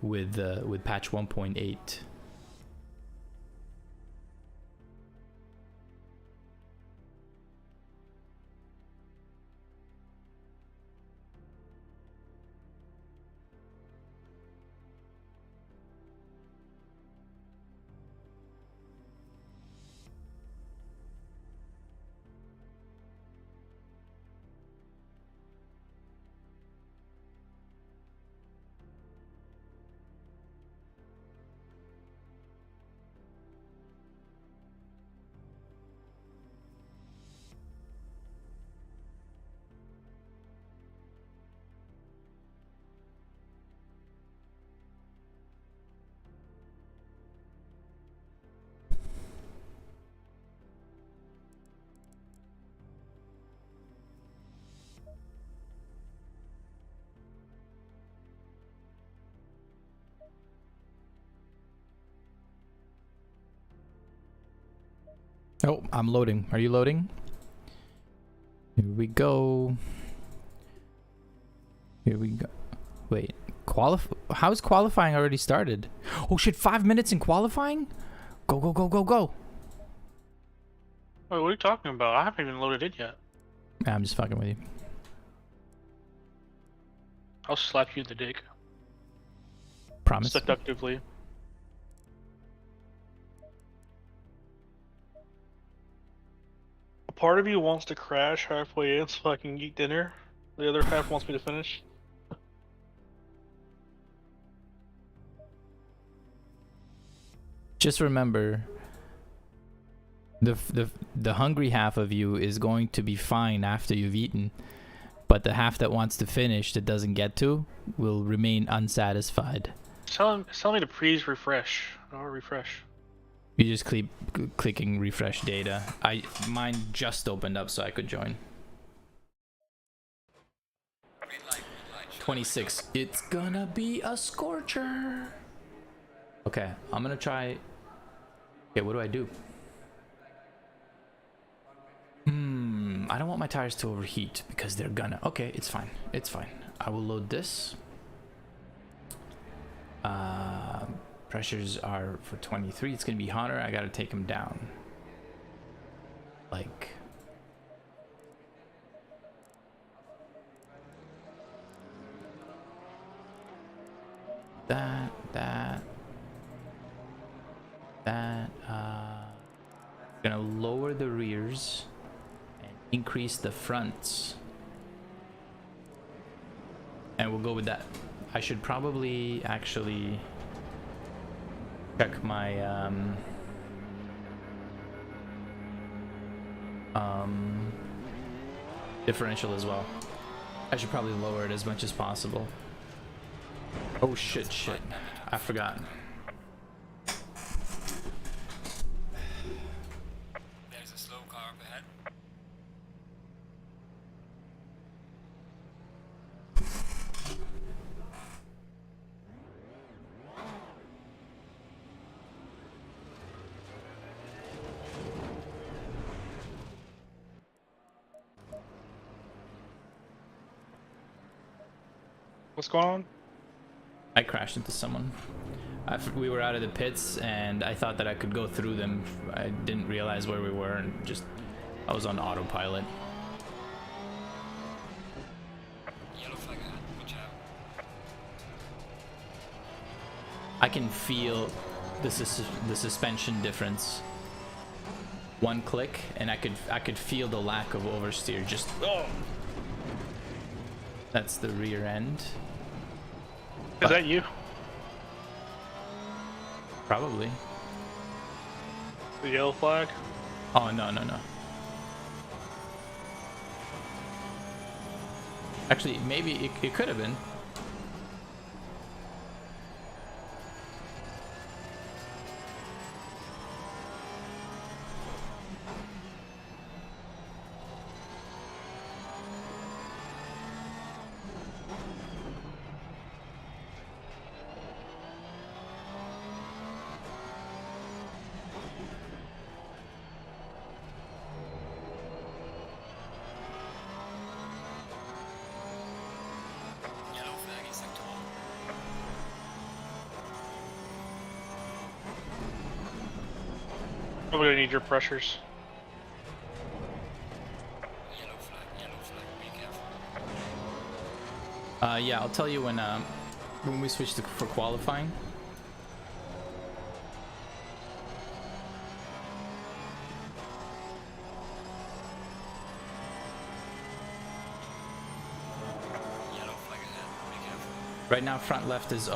with patch 1.8. Oh, I'm loading. Are you loading? Here we go. Here we go. Wait, how is qualifying already started? Oh shit, 5 minutes in qualifying? Go, go, go, go, go. Wait, what are you talking about? I haven't even loaded it yet. Nah, I'm just fucking with you. I'll slap you in the dick. Promise. Seductively. A part of you wants to crash halfway in so I can eat dinner. The other half wants me to finish. Just remember, the hungry half of you is going to be fine after you've eaten, but the half that wants to finish that doesn't get to will remain unsatisfied. Tell me to please refresh. Or refresh. You just keep clicking refresh data. Mine just opened up so I could join. 26. It's gonna be a scorcher. Okay, I'm gonna try. Okay, what do I do? I don't want my tires to overheat because they're gonna. Okay, it's fine. It's fine. I will load this. Pressures are for 23. It's gonna be hotter. I gotta take them down. Like. That. Gonna lower the rears and increase the fronts. And we'll go with that. I should probably actually check my differential as well. I should probably lower it as much as possible. Oh shit, I forgot. There's a slow car up ahead. What's going on? I crashed into someone. We were out of the pits and I thought that I could go through them. I didn't realize where we were and just I was on autopilot. Yellow flag ahead. Watch out. I can feel the suspension difference. One click and I could feel the lack of oversteer. Just that's the rear end. Is that you? Probably. The yellow flag? Oh no. Actually, maybe it could have been. Yellow flag in sector 1. Probably gonna need your pressures. Yellow flag, be careful. Yeah, I'll tell you when we switch for qualifying. Yellow flag ahead, be careful. Right now, front left is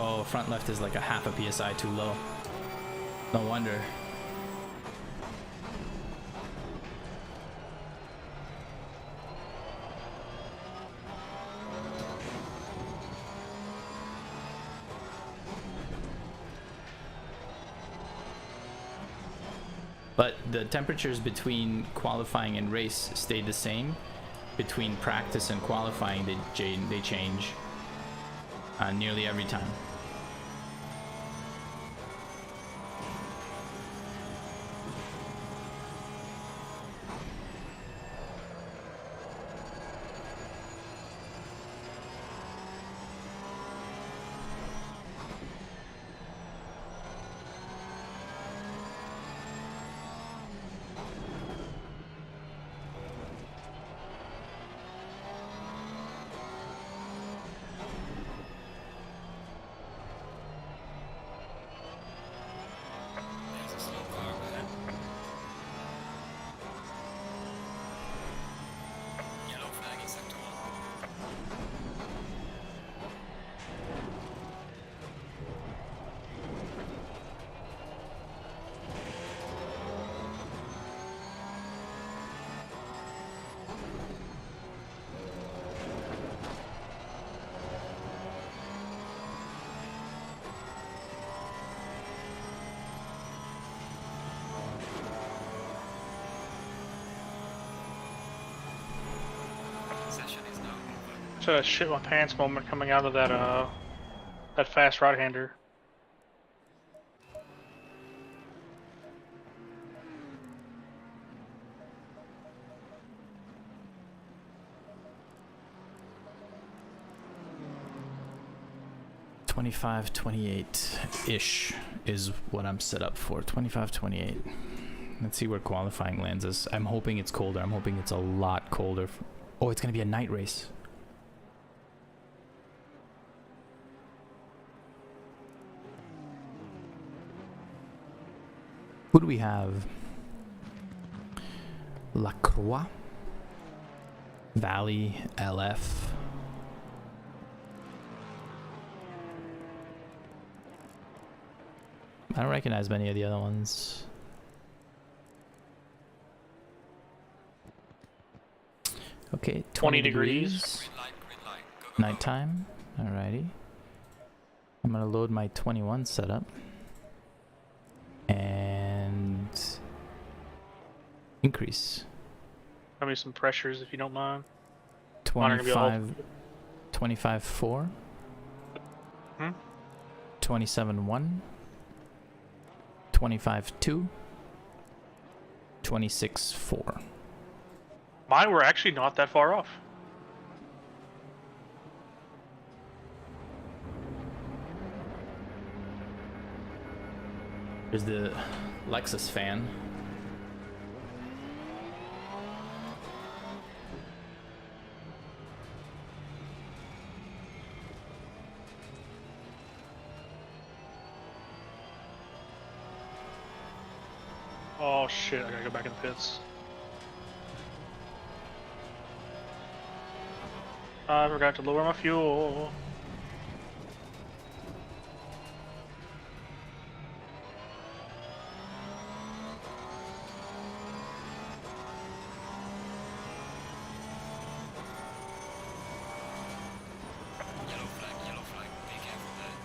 like a half a psi too low. No wonder. But the temperatures between qualifying and race stay the same. Between practice and qualifying, they change nearly every time. a shit my pants moment coming out of that fast right-hander. $25, 28-ish is what I'm set up for. 25, 28. Let's see where qualifying lands us. I'm hoping it's colder. I'm hoping it's a lot colder. Oh, it's gonna be a night race. Who do we have? La Croix, Valley, LF. I don't recognize many of the other ones. Okay, 20 degrees. Green light, green light. Go, go, go. Nighttime. Alrighty. I'm gonna load my 21 setup. And increase. Give me some pressures if you don't mind. Mine are gonna be all- 25 4. Hmm? 27 1. 25 2. 26 4. Mine were actually not that far off. There's the Lexus fan. Oh shit, I gotta go back in the pits. I forgot to lower my fuel. Yellow flag, be careful there.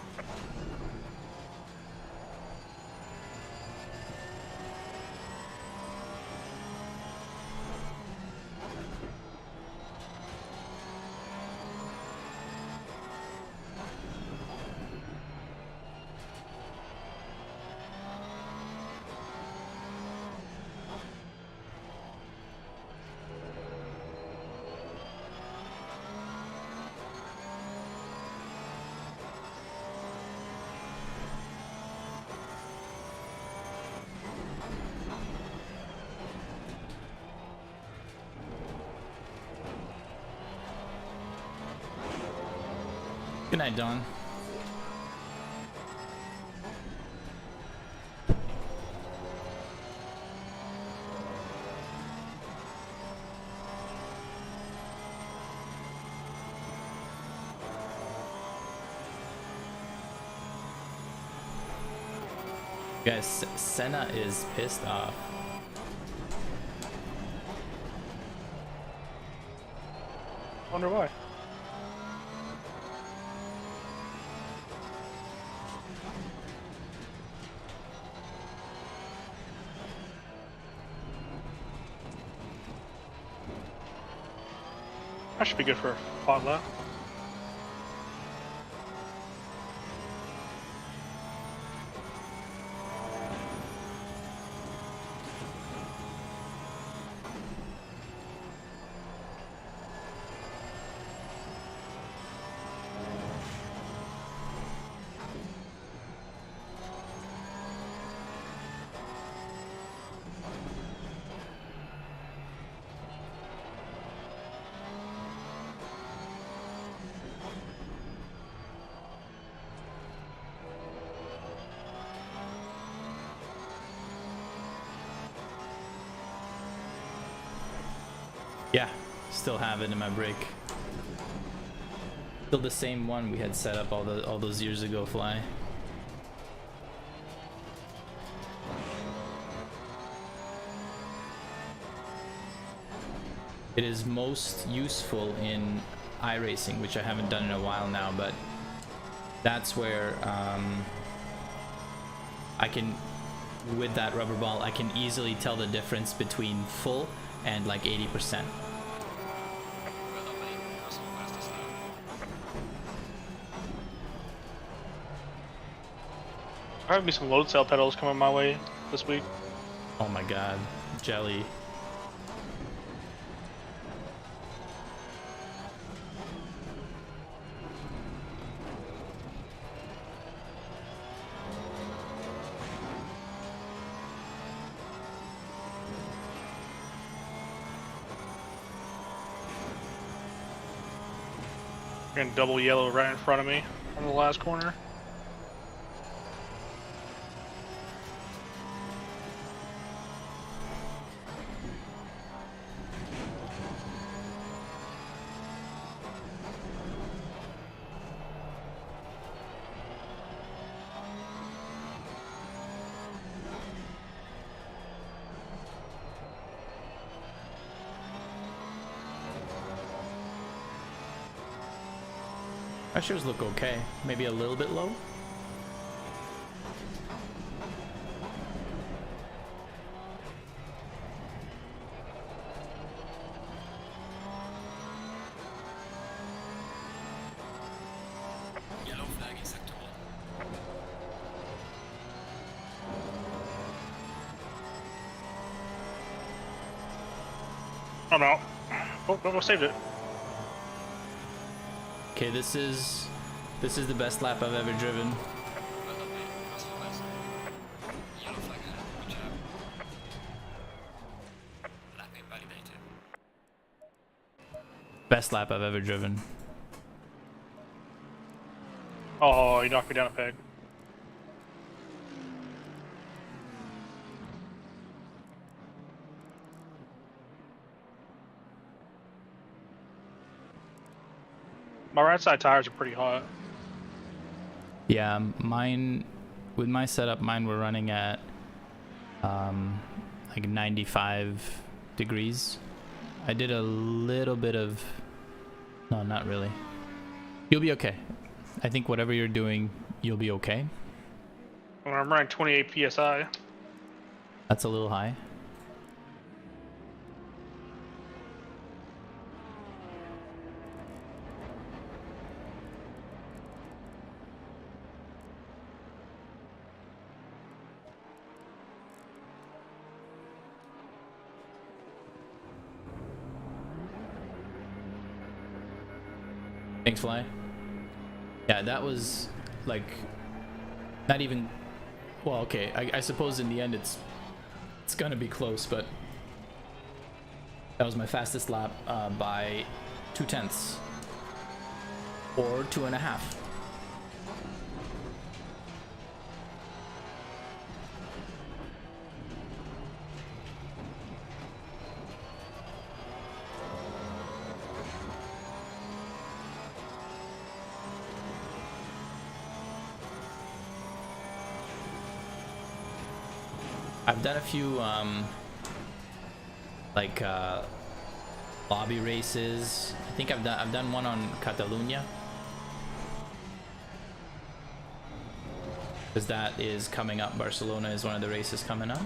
Good night, Dawn. Guys, Senna is pissed off. Wonder why. That should be good for a hot lap. Yeah, still have it in my brake. Still the same one we had set up all those years ago, Fly. It is most useful in iRacing, which I haven't done in a while now, but that's where I can, with that rubber ball, I can easily tell the difference between full and like 80%. Well done, mate. That's all fastest lap. Probably be some load cell pedals coming my way this week. Oh my god, jelly. Getting double yellow right in front of me on the last corner. Pressures look okay. Maybe a little bit low. Yellow flag in sector 1. Oh no. Oh, saved it. Okay, this is the best lap I've ever driven. Well done, mate. That's the best. Yellow flag ahead. Good job. Lap invalidated. Best lap I've ever driven. Oh, you knocked me down a peg. My right side tires are pretty hot. Yeah, mine, with my setup, mine were running at like 95 degrees. I did a little bit of, no, not really. You'll be okay. I think whatever you're doing, you'll be okay. I'm running 28 psi. That's a little high. Thanks, Fly. Yeah, that was like not even, well, okay, I suppose in the end it's gonna be close, but that was my fastest lap by 0.2 or 2.5. I've done a few like lobby races. I think I've done one on Catalunya, because that is coming up. Barcelona is one of the races coming up,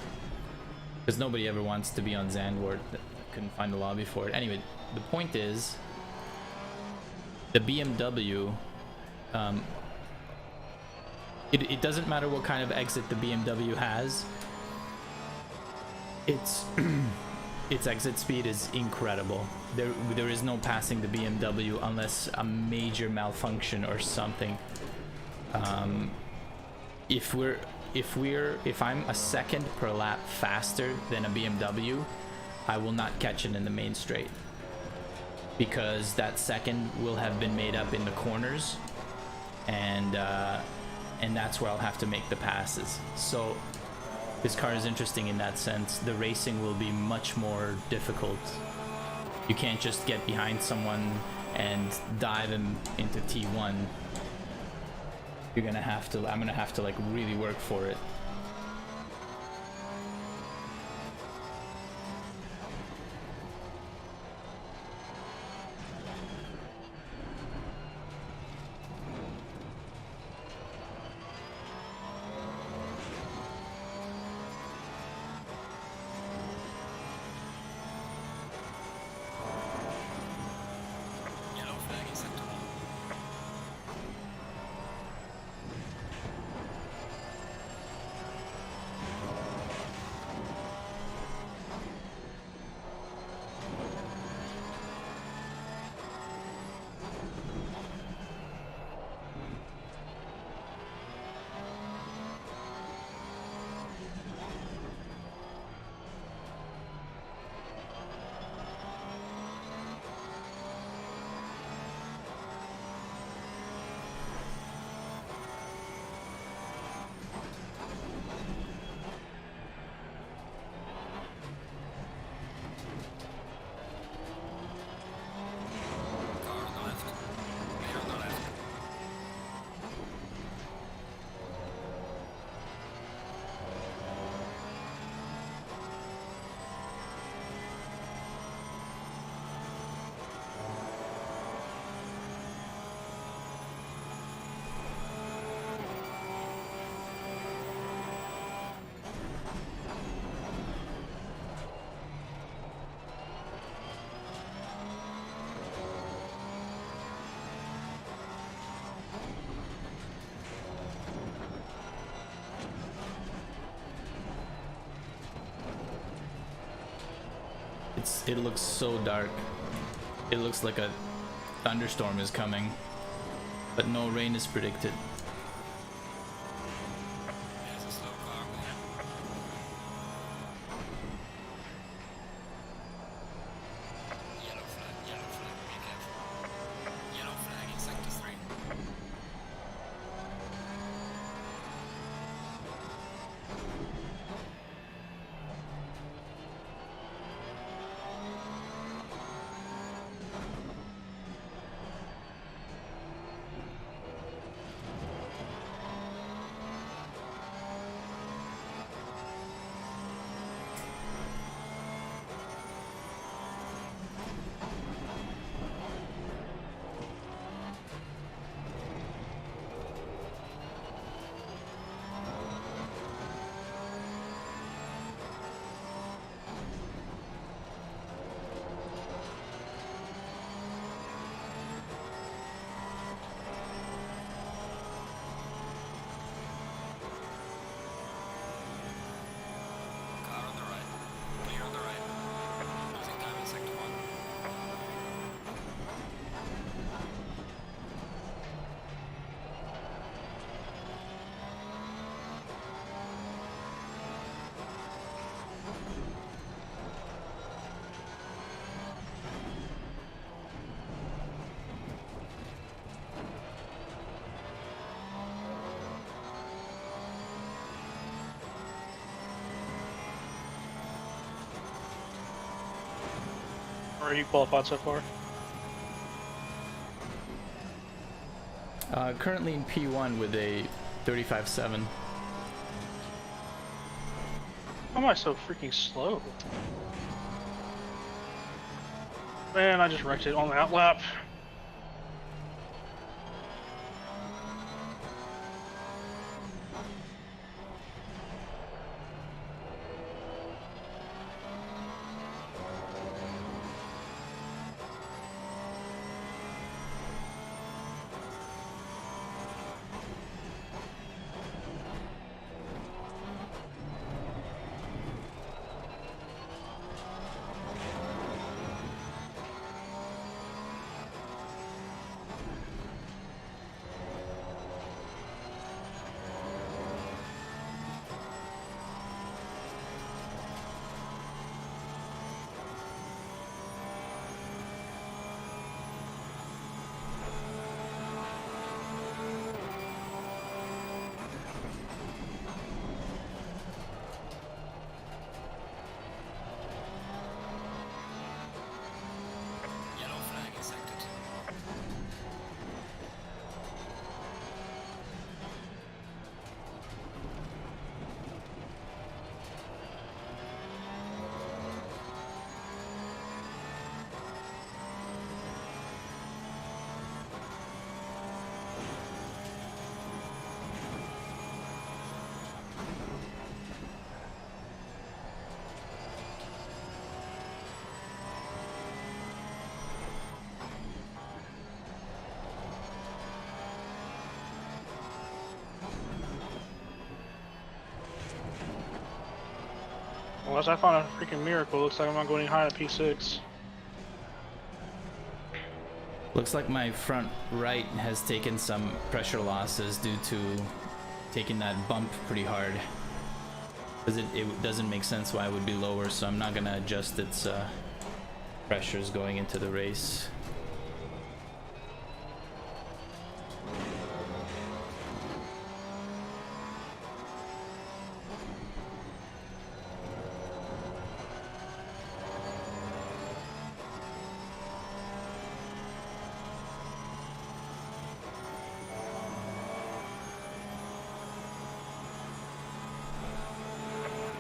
because nobody ever wants to be on Zandvoort. Couldn't find a lobby for it. Anyway, the point is the BMW, it doesn't matter what kind of exit the BMW has. Its exit speed is incredible. There is no passing the BMW unless a major malfunction or something. If I'm a second per lap faster than a BMW, I will not catch it in the main straight, because that second will have been made up in the corners, and that's where I'll have to make the passes. So this car is interesting in that sense. The racing will be much more difficult. You can't just get behind someone and dive him into T1. I'm gonna have to like really work for it. Yellow flag in sector 1. 1 It looks so dark. It looks like a thunderstorm is coming, but no rain is predicted. Yeah, it's a slow car, man. Yellow flag, be careful. Yellow flag in sector 3. Car on the right. Clear on the right. Losing time in sector 1. Or are you qualified so far? Currently in P1 with a 35.7. Why am I so freaking slow? Man, I just wrecked it on the outlap. Yellow flag in sector 2. Unless I find a freaking miracle, looks like I'm not going any higher at P6. Looks like my front right has taken some pressure losses due to taking that bump pretty hard. Because it doesn't make sense why it would be lower, so I'm not gonna adjust its pressures going into the race.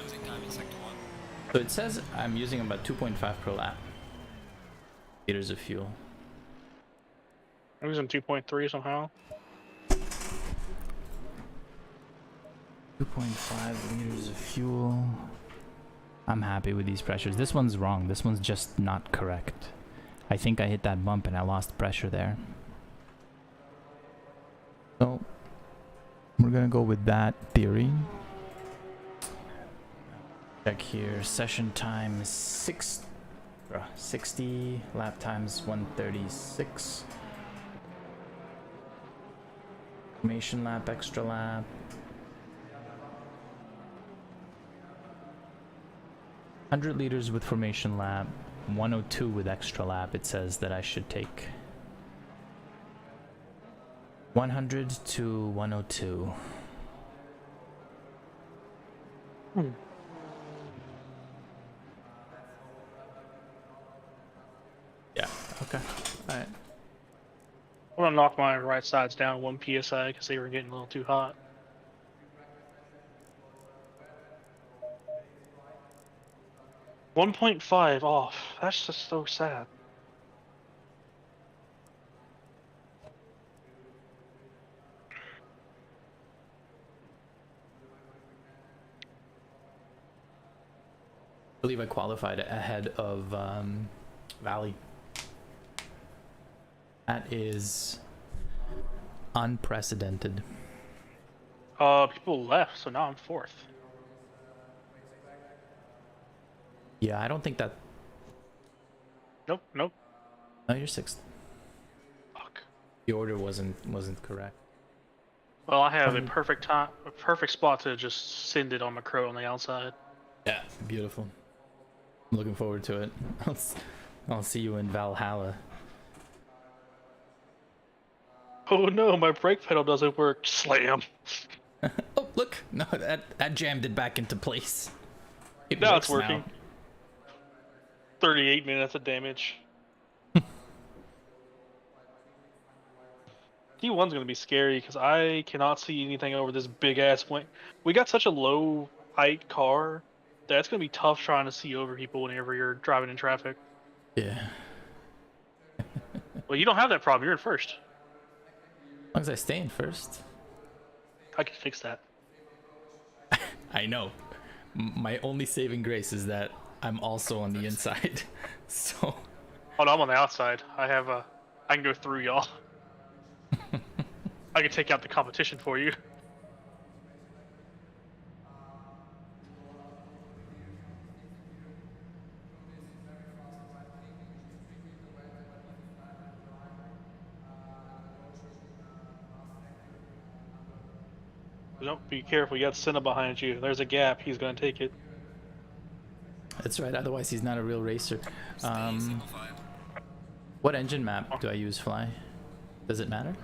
Losing time in sector 1. So it says I'm using about 2.5 per lap liters of fuel. I'm using 2.3 somehow. 2.5 liters of fuel. I'm happy with these pressures. This one's wrong. This one's just not correct. I think I hit that bump and I lost pressure there. So we're gonna go with that theory. Check here. Session time is 6 60 lap times 136. Formation lap, extra lap. 100 liters with formation lap, 102 with extra lap. It says that I should take 100 to 102. Yeah, okay. Alright. I'm gonna knock my right sides down 1 psi because they were getting a little too hot. $1.5 off. That's just so sad. I believe I qualified ahead of Valley. That is unprecedented. People left, so now I'm 4th. Yeah, I don't think that. Nope, nope. No, you're 6th. Fuck. The order wasn't correct. Well, I have a perfect spot to just send it on the crow on the outside. Yeah, beautiful. I'm looking forward to it. I'll see you in Valhalla. Oh no, my brake pedal doesn't work. Slam. Oh, look! No, that jammed it back into place. Now it's works working. 38 minutes of damage. T1's gonna be scary because I cannot see anything over this big ass wing. We got such a low height car that it's gonna be tough trying to see over people whenever you're driving in traffic. Yeah. Well, you don't have that problem. You're in first. As long as I stay in first. I can fix that. I know. My only saving grace is that I'm also on the inside. So. Oh no, I'm on the outside. I can go through y'all. I can take out the competition for you. Don't be careful. You got Senna behind you. There's a gap. He's gonna take it. That's right. Otherwise, he's not a real racer. Stay simplified. What engine map do I use, Fly? Does it matter?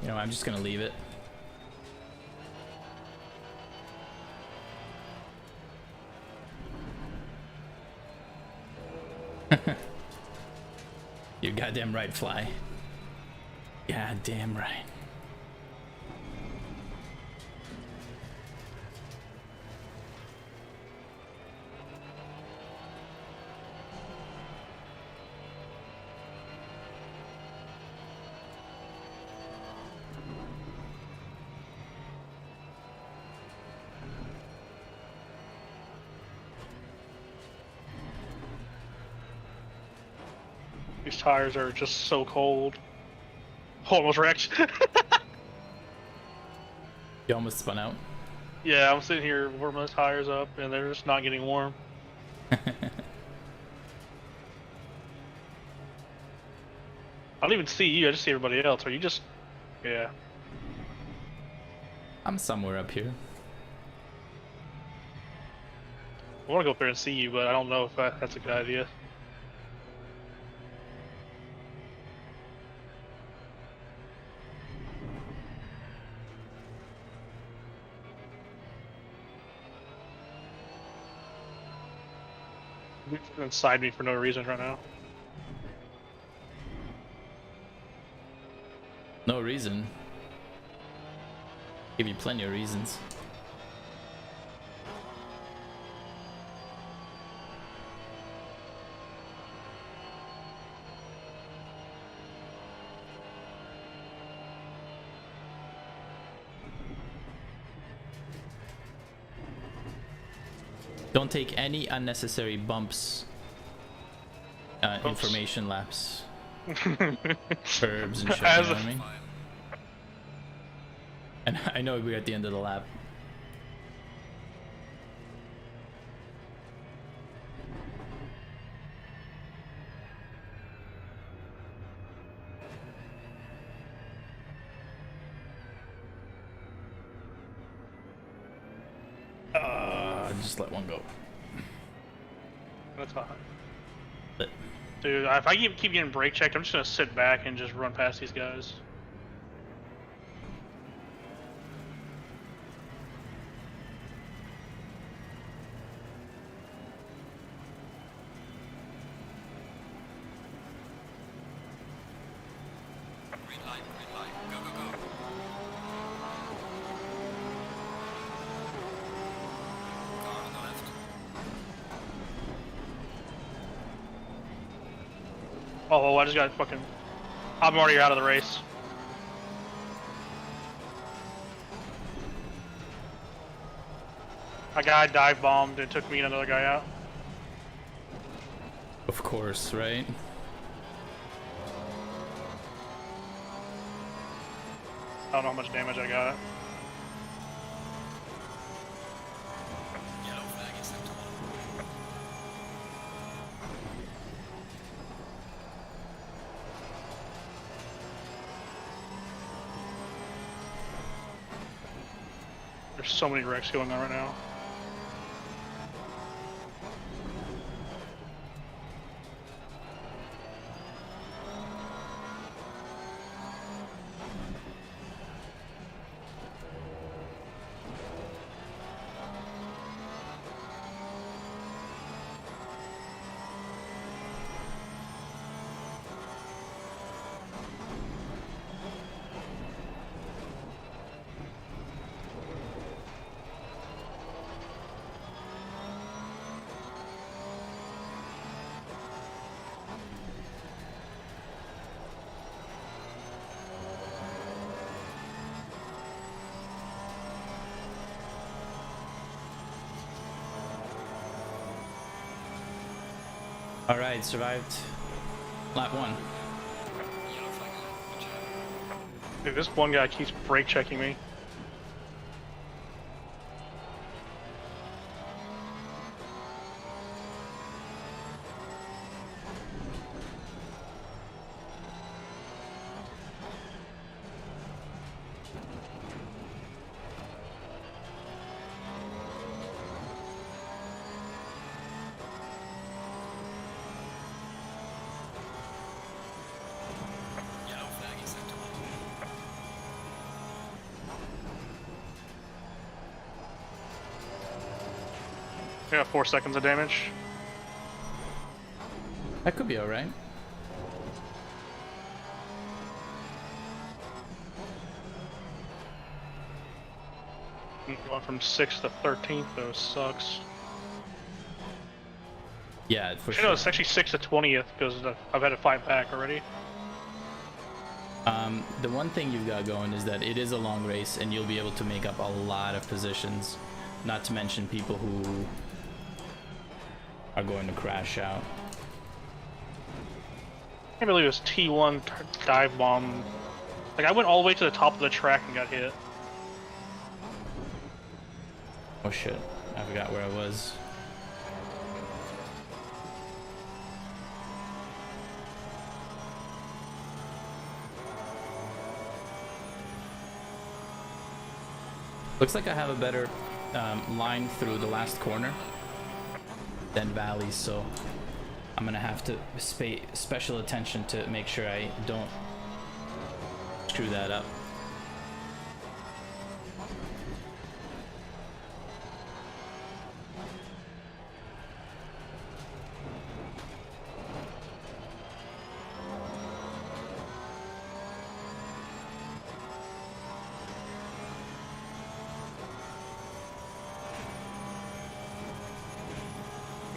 You know, I'm just gonna leave it. You're goddamn right, Fly. Goddamn right. These tires are just so cold. Almost wrecked. You almost spun out. Yeah, I'm sitting here warming the tires up, and they're just not getting warm. I don't even see you. I just see everybody else. Are you just? Yeah. I'm somewhere up here. I want to go up there and see you, but I don't know if that's a good idea. You're inside me for no reason right now. No reason. Give you plenty of reasons. Don't take any unnecessary bumps. Information laps. Curbs and shit, you know what I mean? And I know we're at the end of the lap. Just let one go. That's fine. But Dude, if I keep getting brake checked, I'm just gonna sit back and just run past these guys. Green light, go, go, go. Car on the left. Oh, I just got fucking... I'm already out of the race. A guy dive bombed and took me and another guy out. of course, right? I don't know how much damage I got. Yellow flag acceptable. There's so many wrecks going on right now. All right, survived lap 1. Yellow flag on. Watch out. Dude, this one guy keeps brake checking me. Yellow flag acceptable. I got 4 seconds of damage. That could be all right. I'm going from 6th to 13th, though, sucks. Yeah, for You sure. know, it's actually 6th to 20th because I've had a 5-pack already. The one thing you've got going is that it is a long race and you'll be able to make up a lot of positions, not to mention people who are going to crash out. I can't believe it was T1 dive bomb. Like, I went all the way to the top of the track and got hit. Oh shit, I forgot where I was. Looks like I have a better line through the last corner than valleys, so I'm gonna have to pay special attention to make sure I don't screw that up.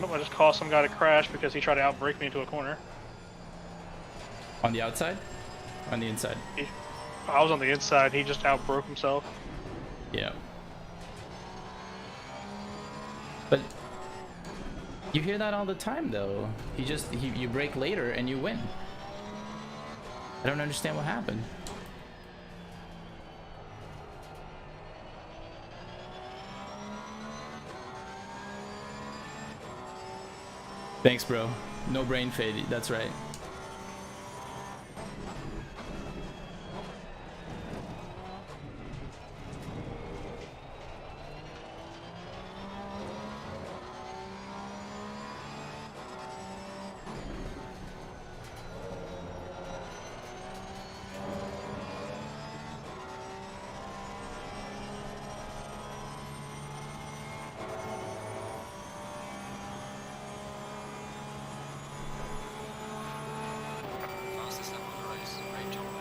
Nope, I just caused some guy to crash because he tried to outbrake me into a corner. On the outside? On the inside? I was on the inside, he just outbroke himself. Yeah. But You hear that all the time, though. You brake later and you win. I don't understand what happened. Thanks, bro. No brain fade. That's right. Fastest lap of the race. Great job, man.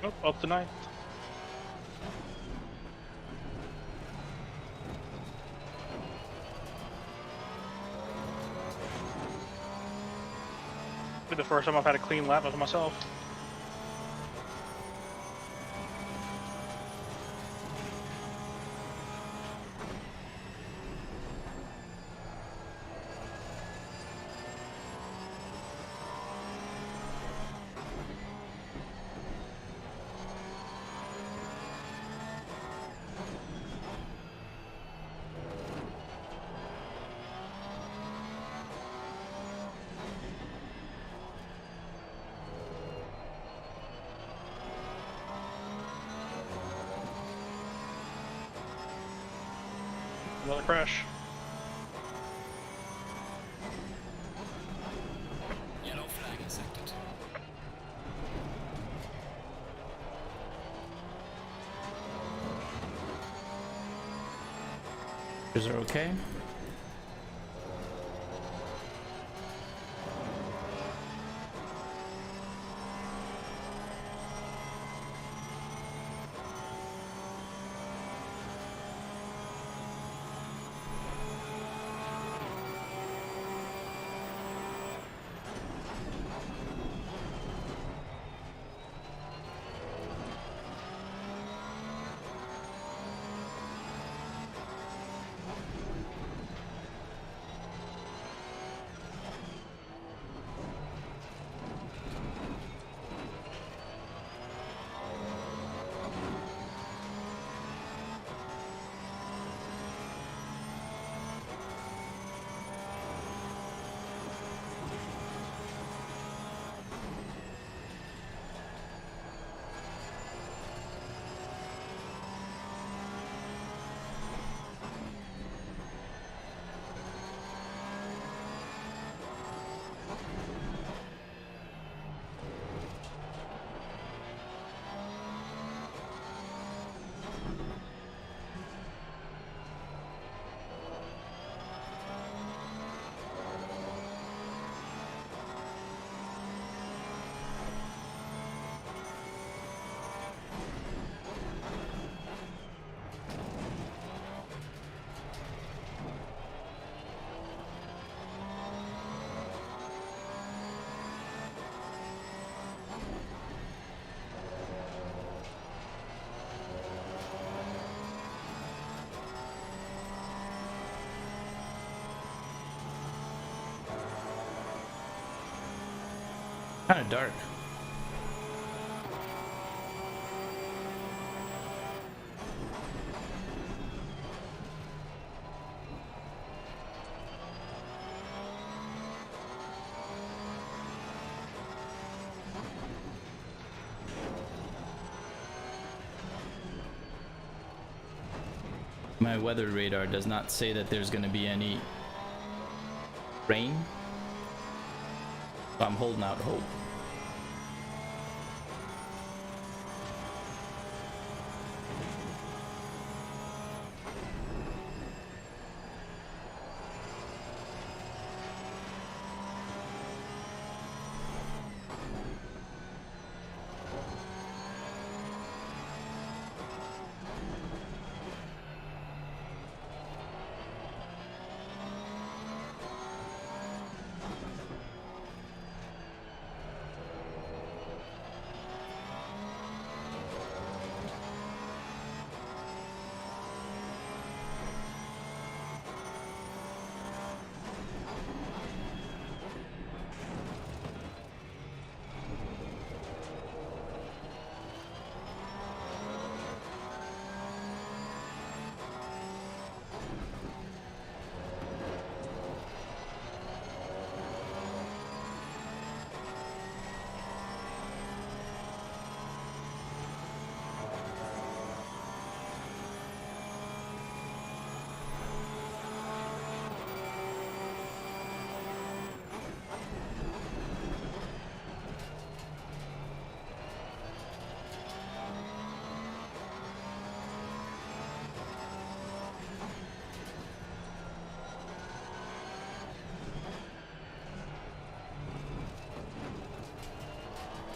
Oh, up to 9th. Be the first time I've had a clean lap of myself. Another crash. Yellow flag in sector 2. Is it okay? Kind of dark. My weather radar does not say that there's going to be any rain, so I'm holding out hope.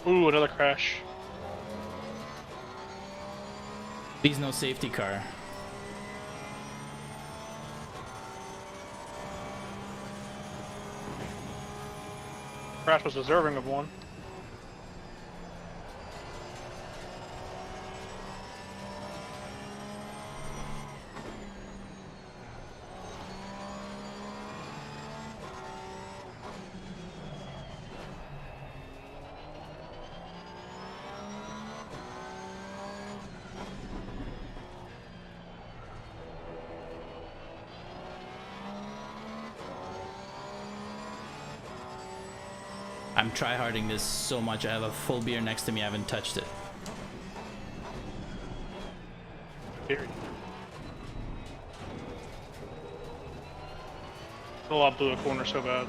Ooh, another crash. Please no safety car. Crash was deserving of one. I'm tryharding this so much. I have a full beer next to me. I haven't touched it. Period. Oh, I blew a corner so bad.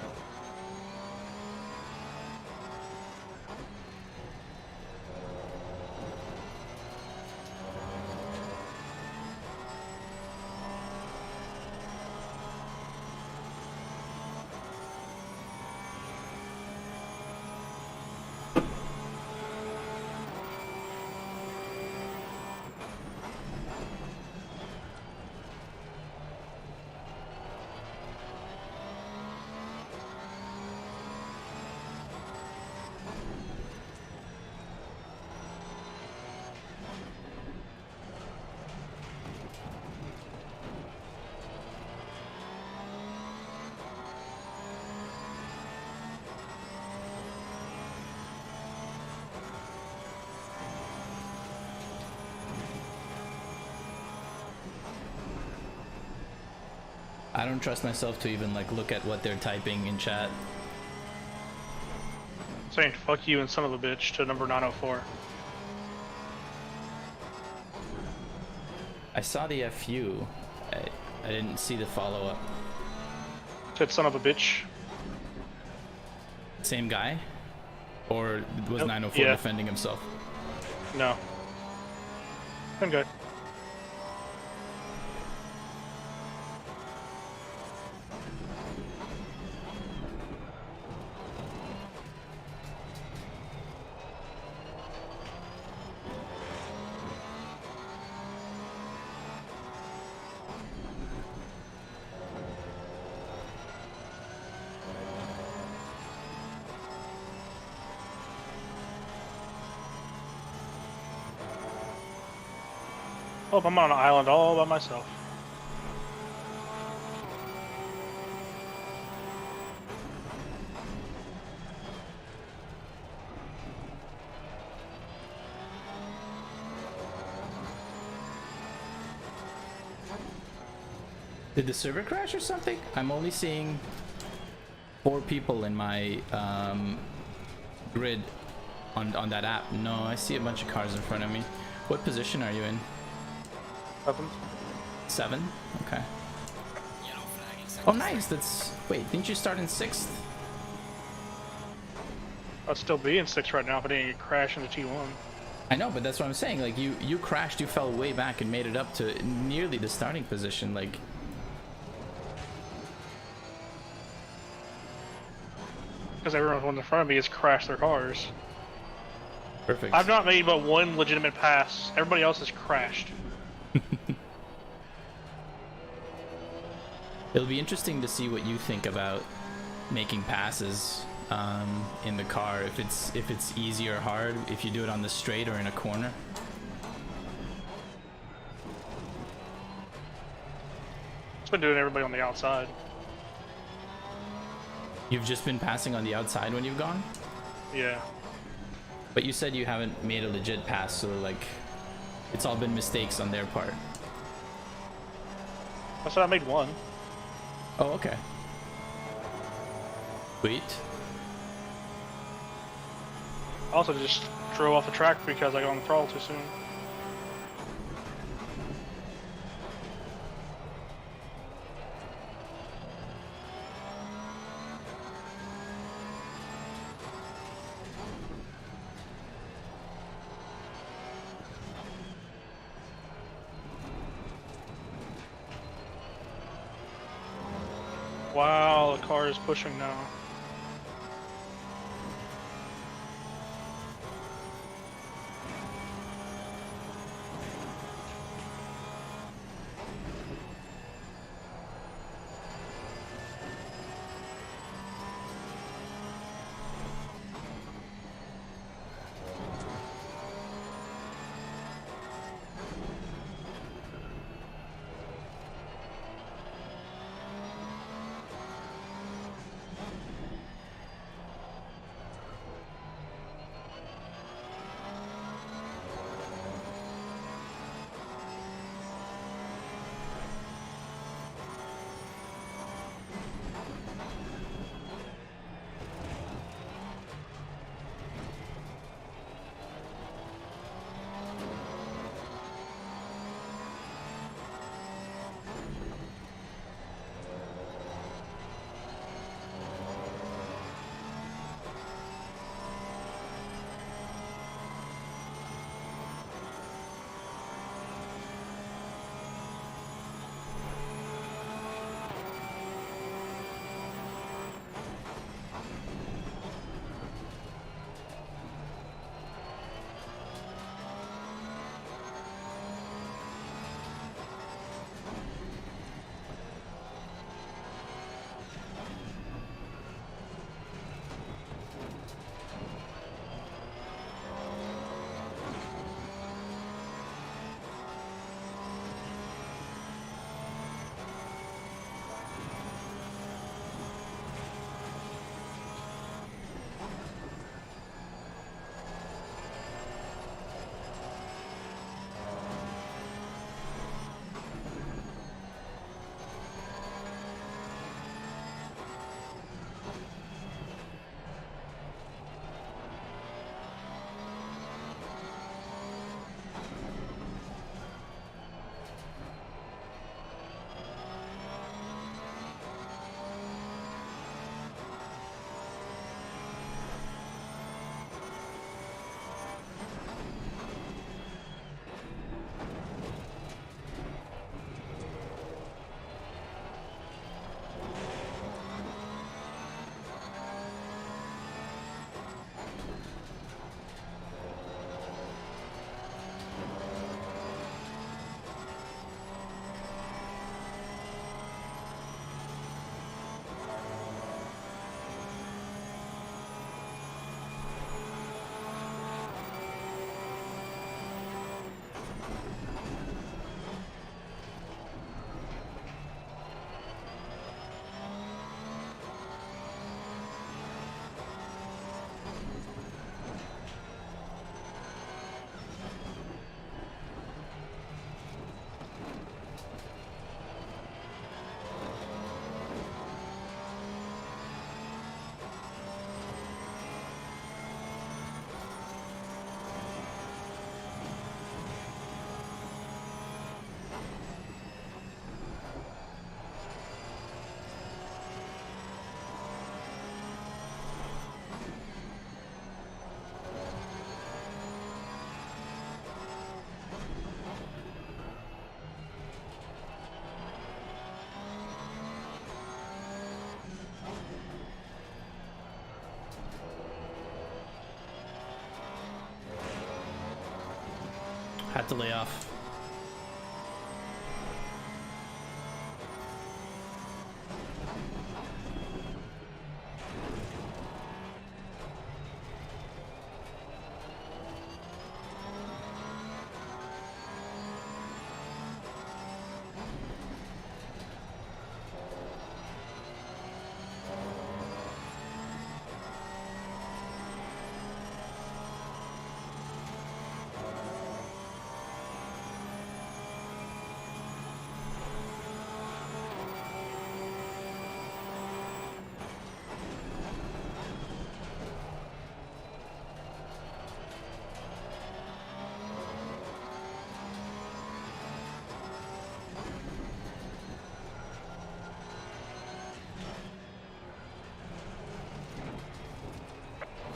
I don't trust myself to even like look at what they're typing in chat. Saying fuck you and son of a bitch to number 904. I saw the FU. I didn't see the follow-up. Said son of a bitch. Same guy? Or was Nope. 904 Yeah. defending himself? No. I'm good. Oh, I'm on an island all by myself. Did the server crash or something? I'm only seeing 4 people in my grid on that app. No, I see a bunch of cars in front of me. What position are you in? 7. 7? Okay. Yellow flag accepted. Oh, nice. That's... Wait, didn't you start in 6th? I'd still be in 6 right now if I didn't get crashed into T1. I know, but that's what I'm saying. Like, you crashed, you fell way back and made it up to nearly the starting position. Like... Because everyone in front of me has crashed their cars. Perfect. I've not made but one legitimate pass. Everybody else has crashed. It'll be interesting to see what you think about making passes in the car. If it's easy or hard, if you do it on the straight or in a corner. It's been doing everybody on the outside. You've just been passing on the outside when you've gone? Yeah. But you said you haven't made a legit pass, so like it's all been mistakes on their part. I said I made one. Oh, okay. Sweet. I also just drove off the track because I got on the throttle too soon. Wow, the car is pushing now. Had to lay off.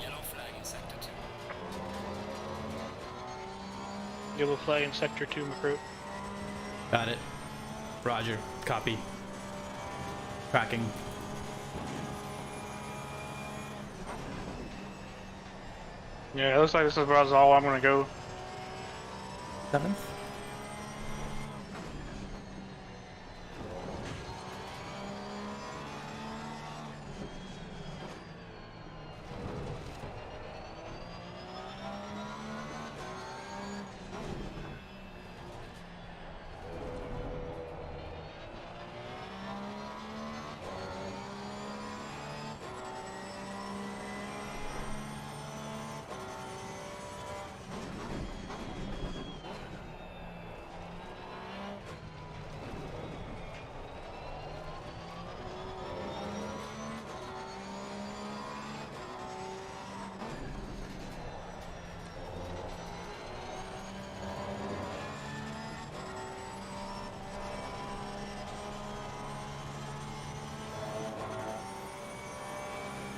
Yellow flag in sector 2. Yellow flag in sector 2, recruit. Got it. Roger. Copy. Tracking. Yeah, it looks like this is about all I'm gonna go. 7th?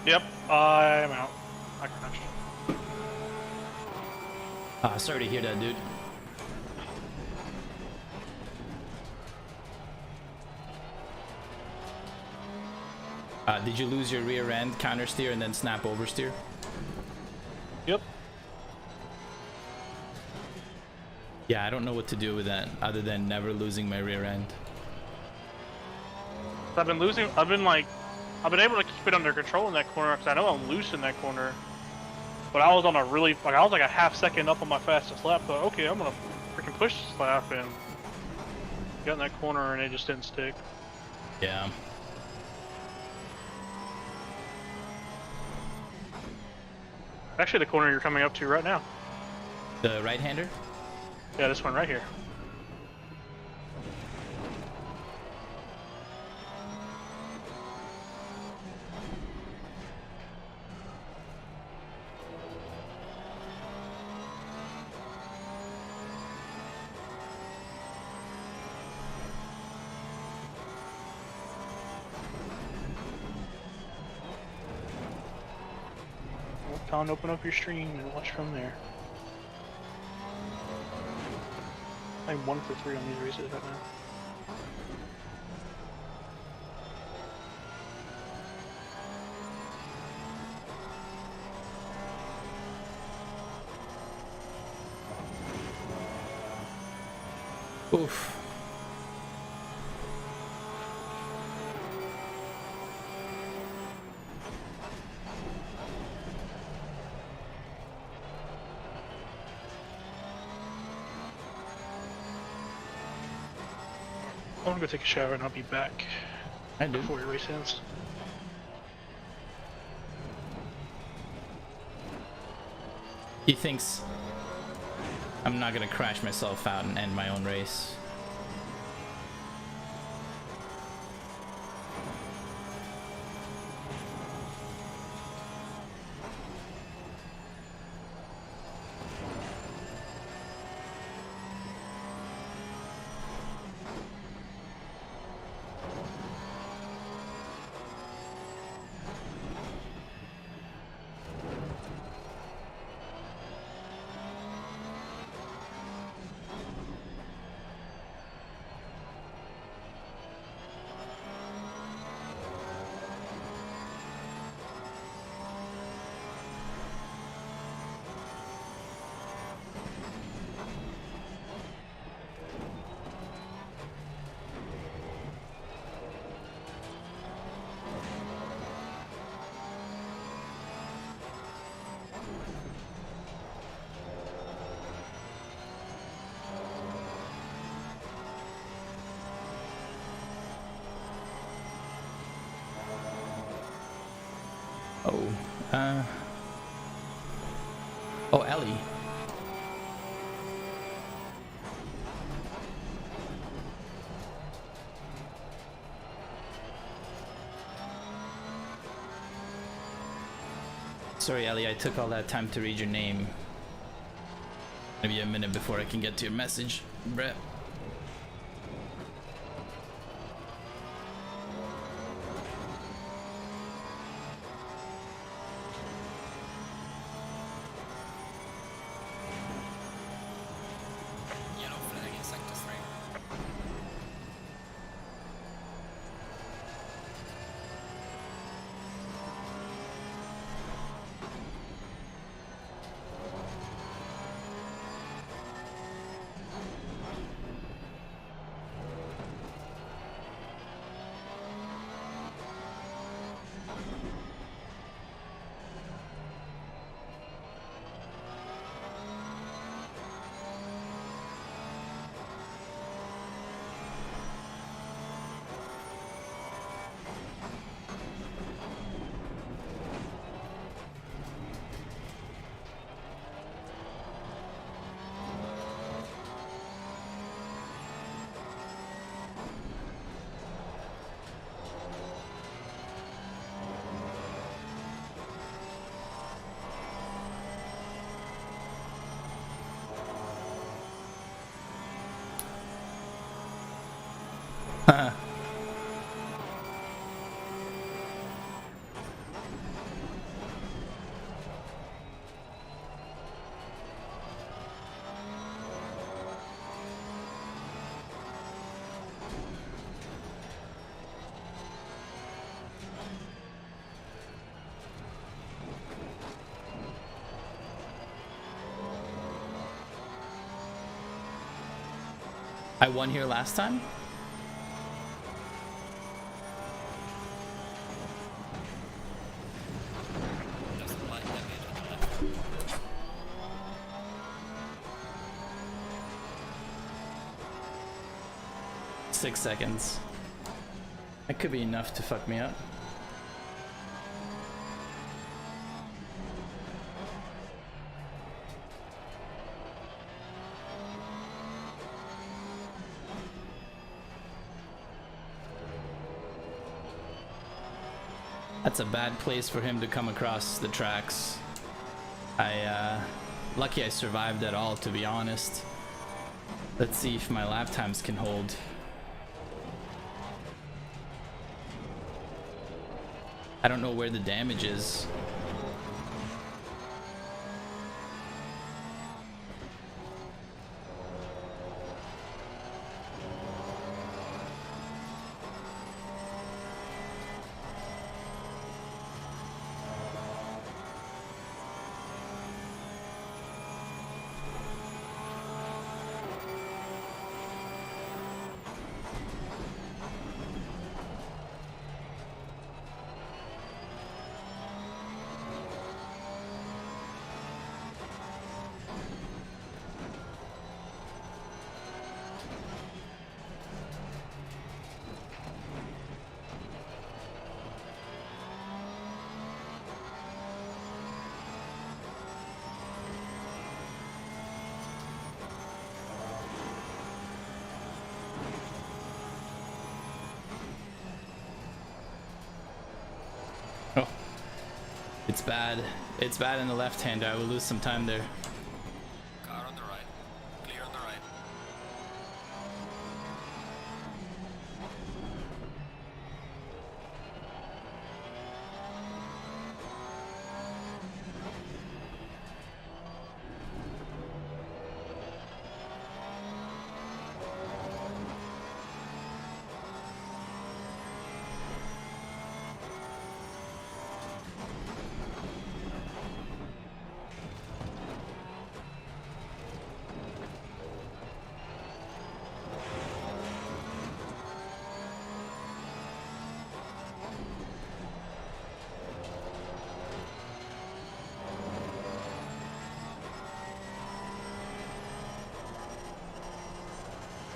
Yep, I'm out. I crashed. Sorry to hear that, dude. Did you lose your rear end, counter steer, and then snap oversteer? Yep. Yeah, I don't know what to do with that other than never losing my rear end. I've been able to keep it under control in that corner because I know I'm loose in that corner. But I was on a really, I was like a half second up on my fastest lap. But okay, I'm gonna freaking push this lap and got in that corner and it just didn't stick. Yeah. Actually, the corner you're coming up to right now. The right-hander? Yeah, this one right here. Time to open up your stream and watch from there. I'm 1 for 3 on these races right now. Oof. I'm gonna go take a shower and I'll be back I do. before your race ends. He thinks I'm not gonna crash myself out and end my own race. Oh, Ellie. Sorry, Ellie, I took all that time to read your name. Maybe a minute before I can get to your message, Brett. Yellow flag in sector 3. I won here last time? Doesn't like that bit on the left. 6 seconds. That could be enough to fuck me up. That's a bad place for him to come across the tracks. Lucky I survived at all, to be honest. Let's see if my lap times can hold. I don't know where the damage is. It's bad. It's bad in the left hand. I will lose some time there. Car on the right. Clear on the right.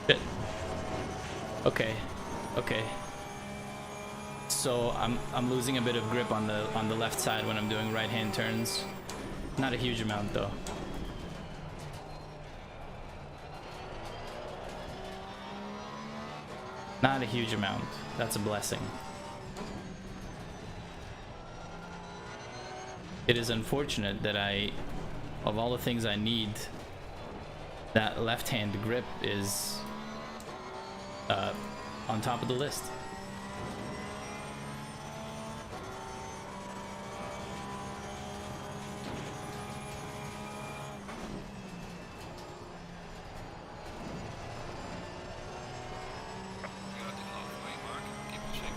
Shit. Okay. Okay. So I'm losing a bit of grip on the left side when I'm doing right hand turns. Not a huge amount though. Not a huge amount. That's a blessing. It is unfortunate that of all the things I need, that left hand grip is on top of the list. You're at the halfway mark. Keep pushing.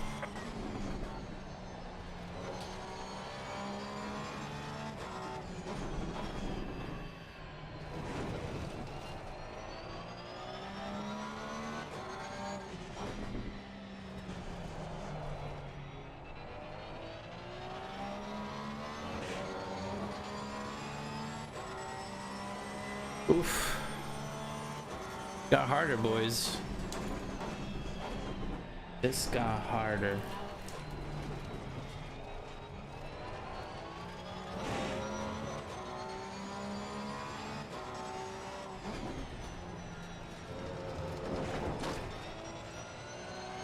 Oof. Got harder, boys. This got harder.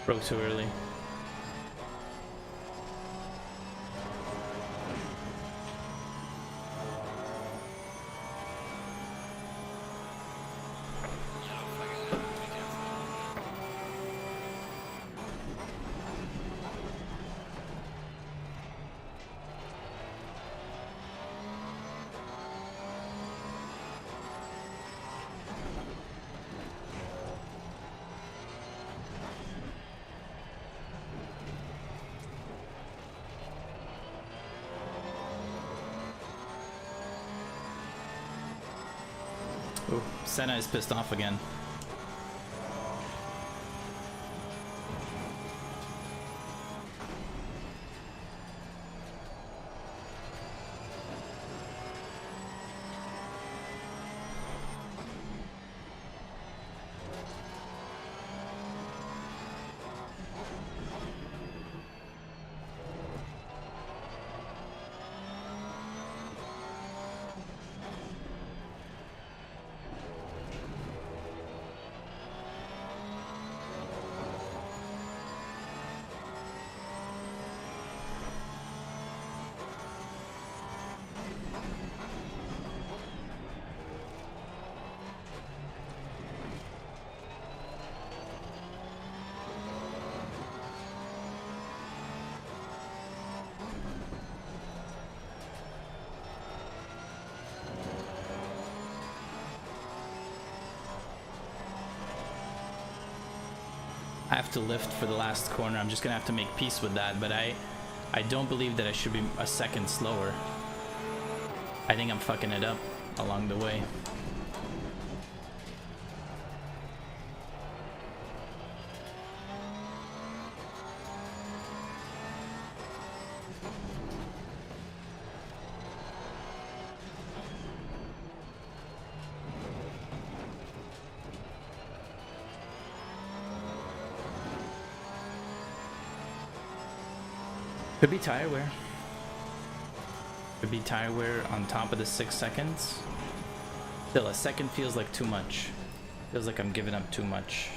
Broke too early. Yellow flag ahead. Be careful. Ooh, Senna is pissed off again. I have to lift for the last corner. I'm just gonna have to make peace with that, but I don't believe that I should be a second slower. I think I'm fucking it up along the way. Could be tire wear. Could be tire wear on top of the 6 seconds. Still, a second feels like too much. Feels like I'm giving up too much.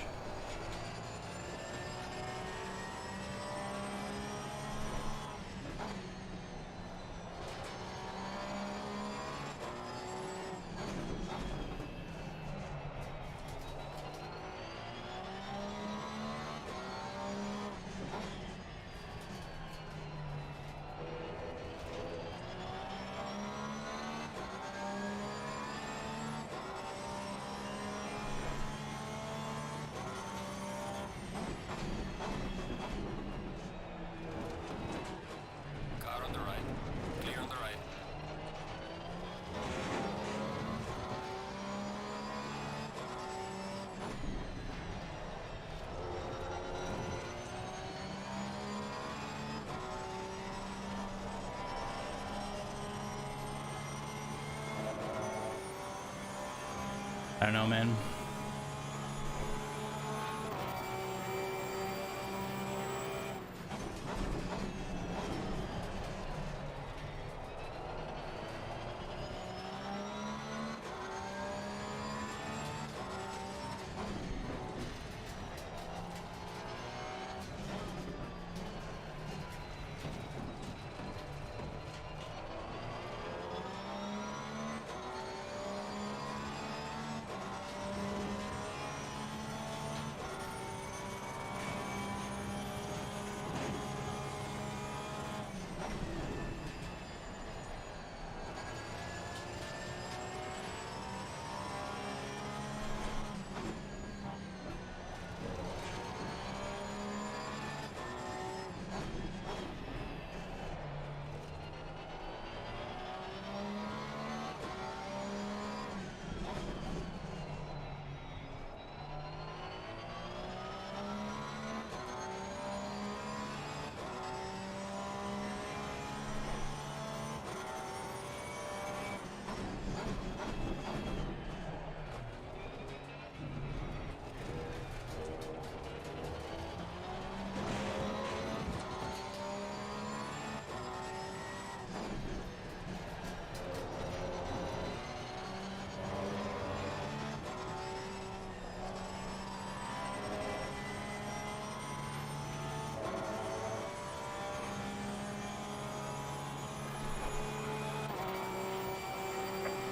I don't know, man.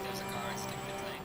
There's a car exiting pit lane.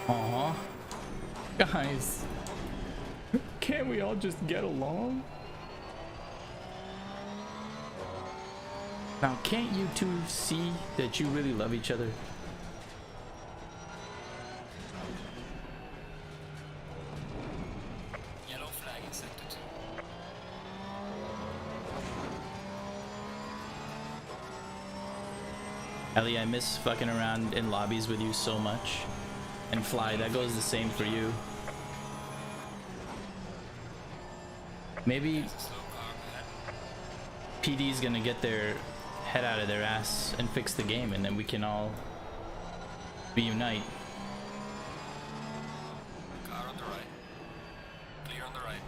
Aw. Guys. Can't we all just get along? Now, can't you two see that you really love each other? Yellow flag in sector 2. Ellie, I miss fucking around in lobbies with you so much. And Fly, that goes the same for you. Maybe There's a slow car ahead. PD's gonna get their head out of their ass and fix the game, and then we can all reunite. Car on the right. Clear on the right.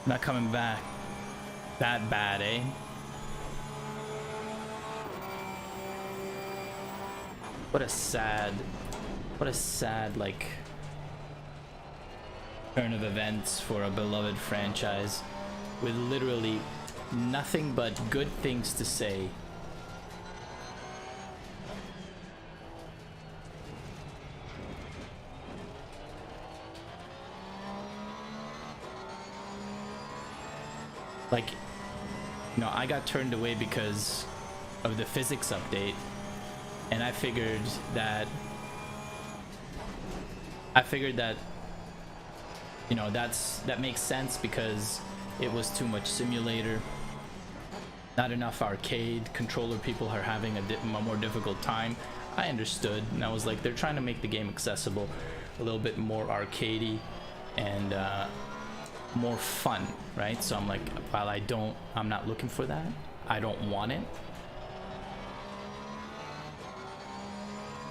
Not coming back that bad, eh? What a sad like turn of events for a beloved franchise with literally nothing but good things to say. Like, you know, I got turned away because of the physics update, and I figured that you know, that makes sense because it was too much simulator, not enough arcade. Controller people are having a more difficult time. I understood, and I was like, they're trying to make the game accessible, a little bit more arcadey and more fun, right? So I'm like, while I'm not looking for that, I don't want it.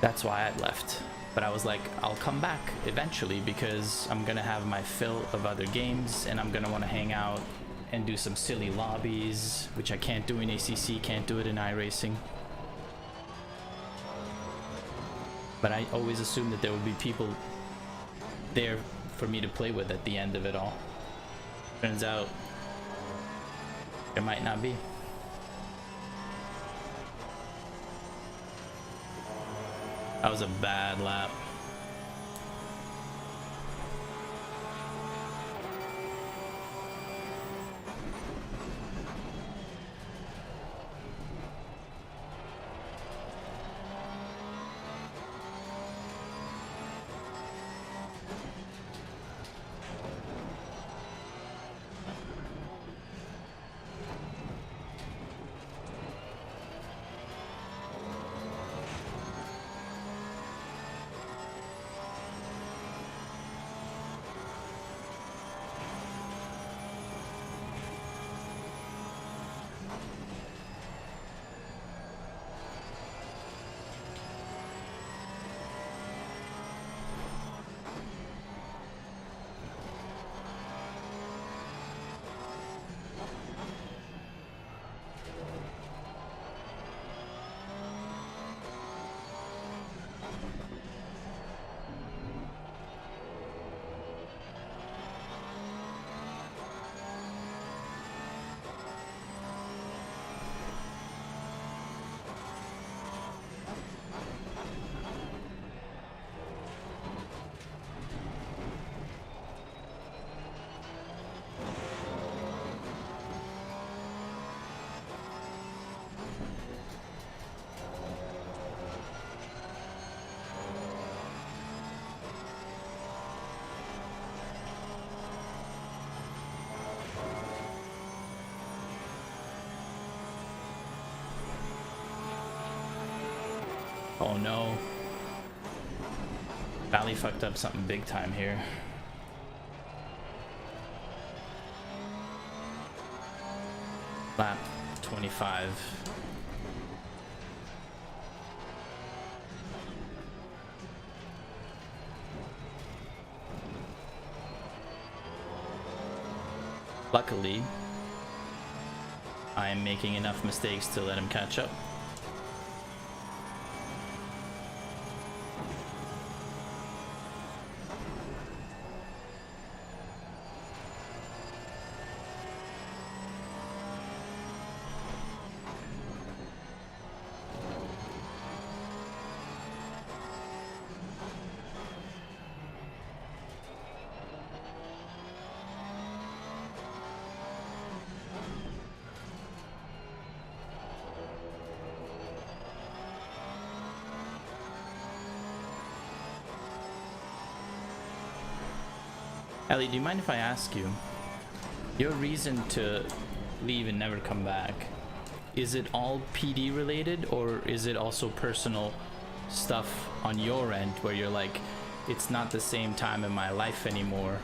That's why I left. But I was like, I'll come back eventually because I'm gonna have my fill of other games and I'm gonna want to hang out and do some silly lobbies, which I can't do in ACC, can't do it in iRacing. But I always assumed that there would be people there for me to play with at the end of it all. Turns out there might not be. That was a bad lap. Oh no. Valley fucked up something big time here. Lap 25. Luckily, I am making enough mistakes to let him catch up. Ellie, do you mind if I ask you, your reason to leave and never come back, is it all PD related, or is it also personal stuff on your end where you're like, it's not the same time in my life anymore?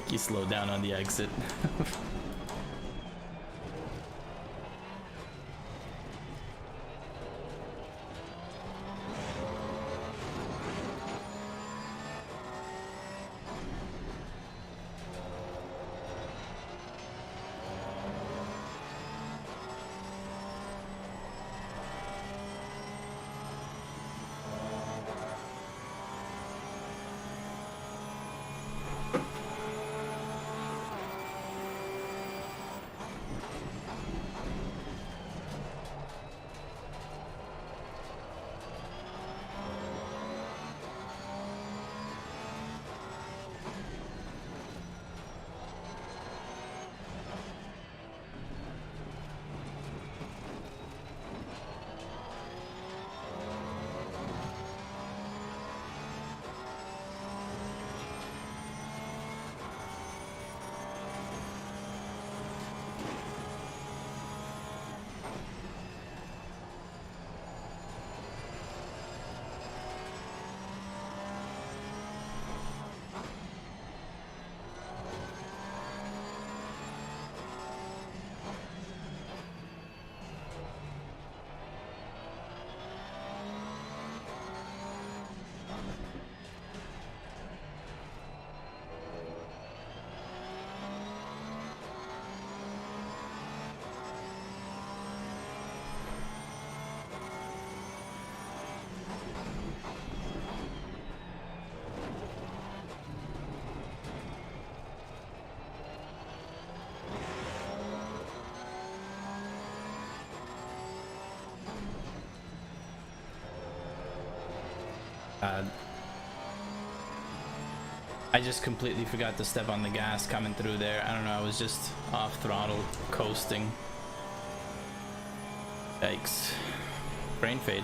He slowed down on the exit. I just completely forgot to step on the gas coming through there. I don't know, I was just off throttle, coasting. Yikes. Brain fade.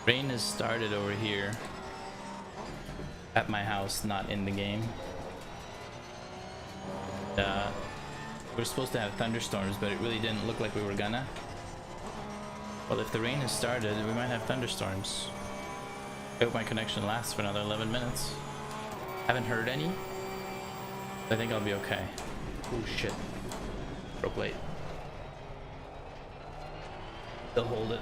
Rain has started over here at my house, not in the game. We're supposed to have thunderstorms, but it really didn't look like we were gonna. Well, if the rain has started, we might have thunderstorms. I hope my connection lasts for another 11 minutes. Haven't heard any. I think I'll be okay. Oh shit. Broke late. They'll hold it.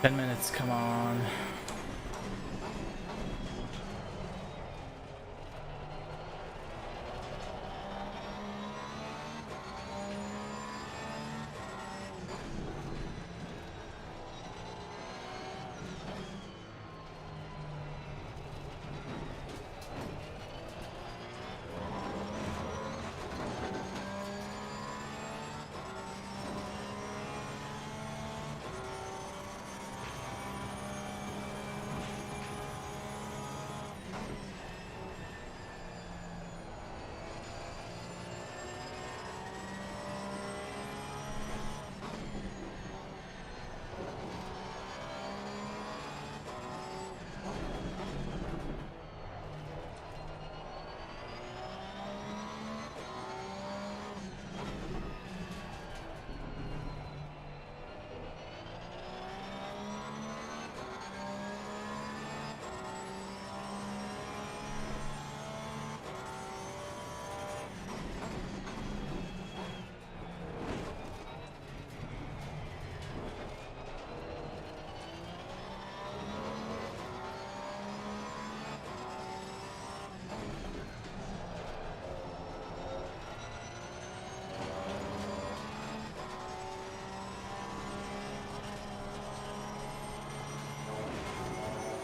10 minutes, come on.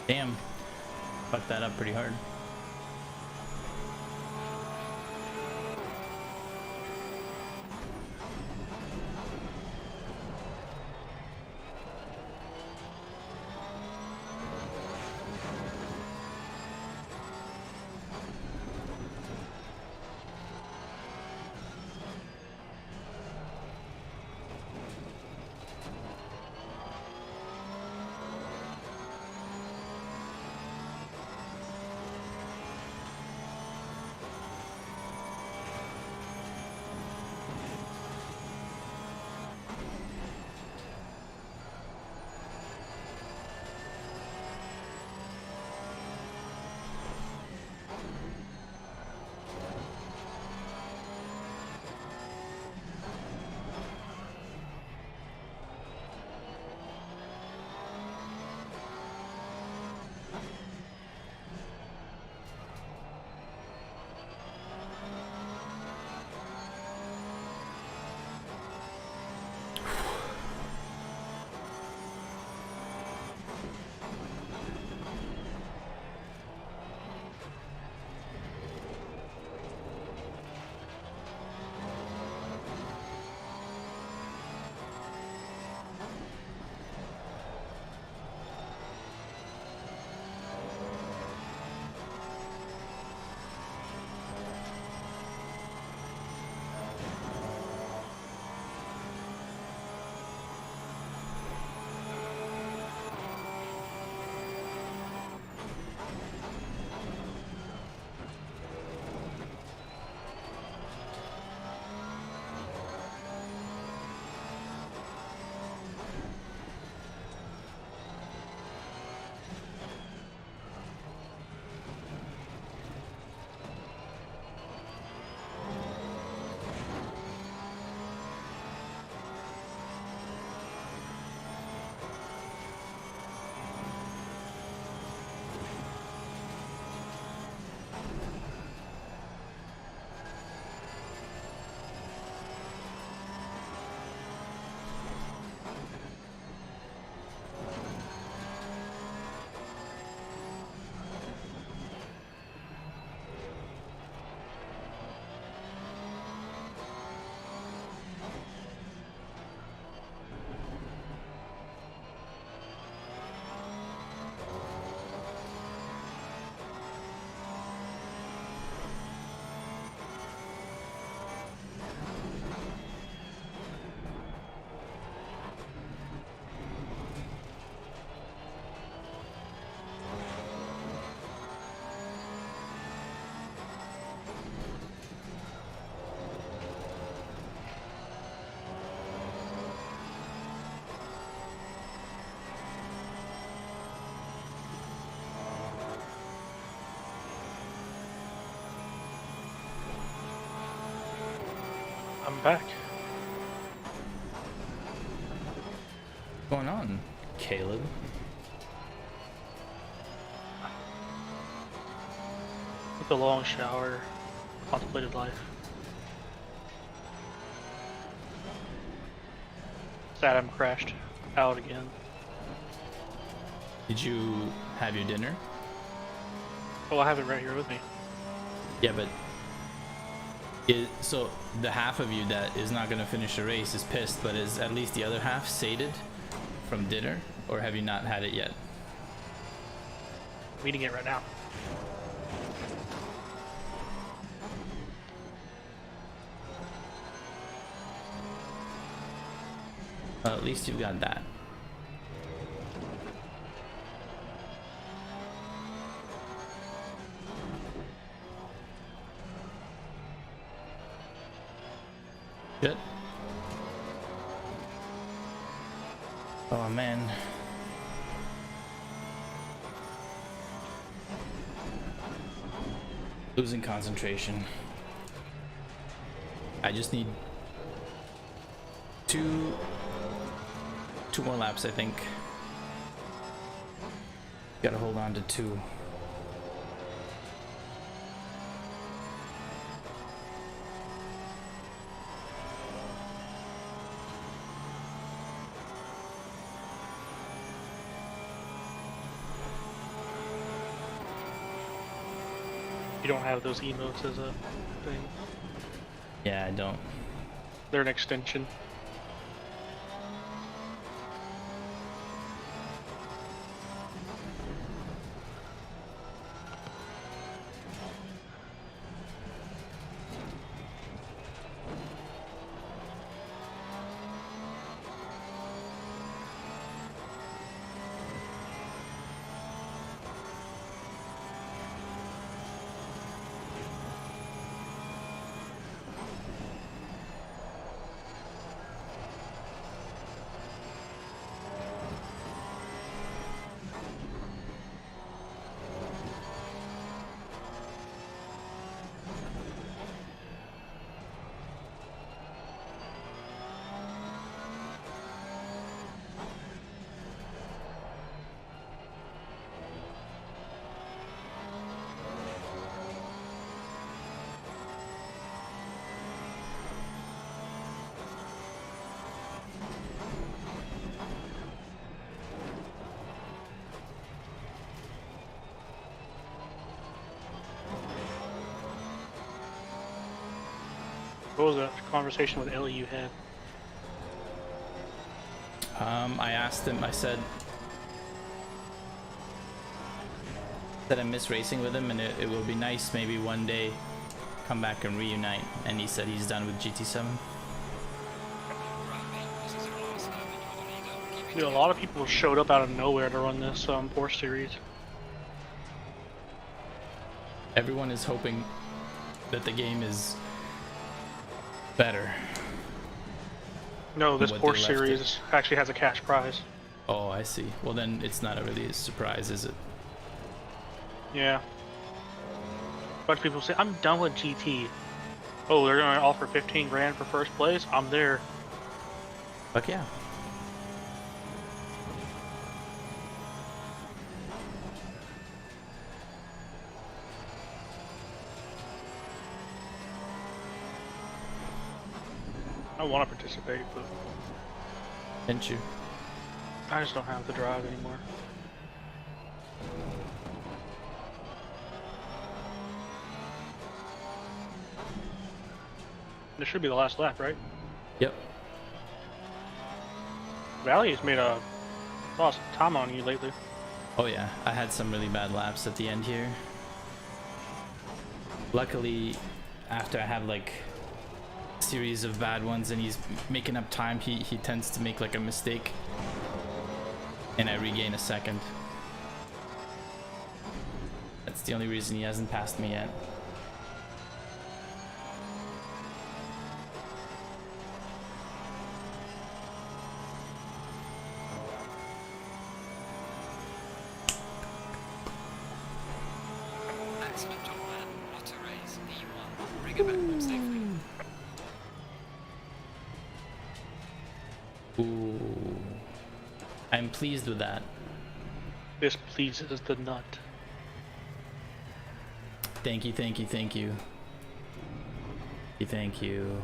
Damn. Fucked that up pretty hard. I'm back. What's going on? Caleb. Took a long shower, contemplated life. Sad I'm crashed out again. Did you have your dinner? Oh, I have it right here with me. Yeah, but so the half of you that is not going to finish the race is pissed, but is at least the other half sated from dinner, or have you not had it yet? I'm eating it right now. Well, at least you've got that. Good. Oh man. Losing concentration. I just need two more laps, I think. Gotta hold on to two. You don't have those emotes as a thing. Yeah, I don't. They're an extension. What was that conversation with Ellie you had? I asked him, I said that I miss racing with him, and it will be nice maybe one day come back and reunite, and he said he's done with GT7. Right, mate. This is your last lap and you're the leader. Keep it Dude, a lot of people showed up out of nowhere to run this Porsche series. Everyone is hoping that the game is better. No, this What they Porsche left it. series actually has a cash prize. Oh, I see. Well, then it's not really a surprise, is it? Yeah. A bunch of people say, I'm done with GT. Oh, they're going to offer 15 grand for first place? I'm there. Fuck yeah. I want to participate, but Didn't you? I just don't have the drive anymore. This should be the last lap, right? Yep. Valley has made a lost time on you lately. Oh yeah, I had some really bad laps at the end here. Luckily, after I have like a series of bad ones and he's making up time, he tends to make like a mistake, and I regain a second. That's the only reason he hasn't passed me yet. Excellent job, man. What a race. P1. Bring it back home safely. Ooh. I'm pleased with that. This pleases the nut. Thank you, thank you, thank you. Thank you.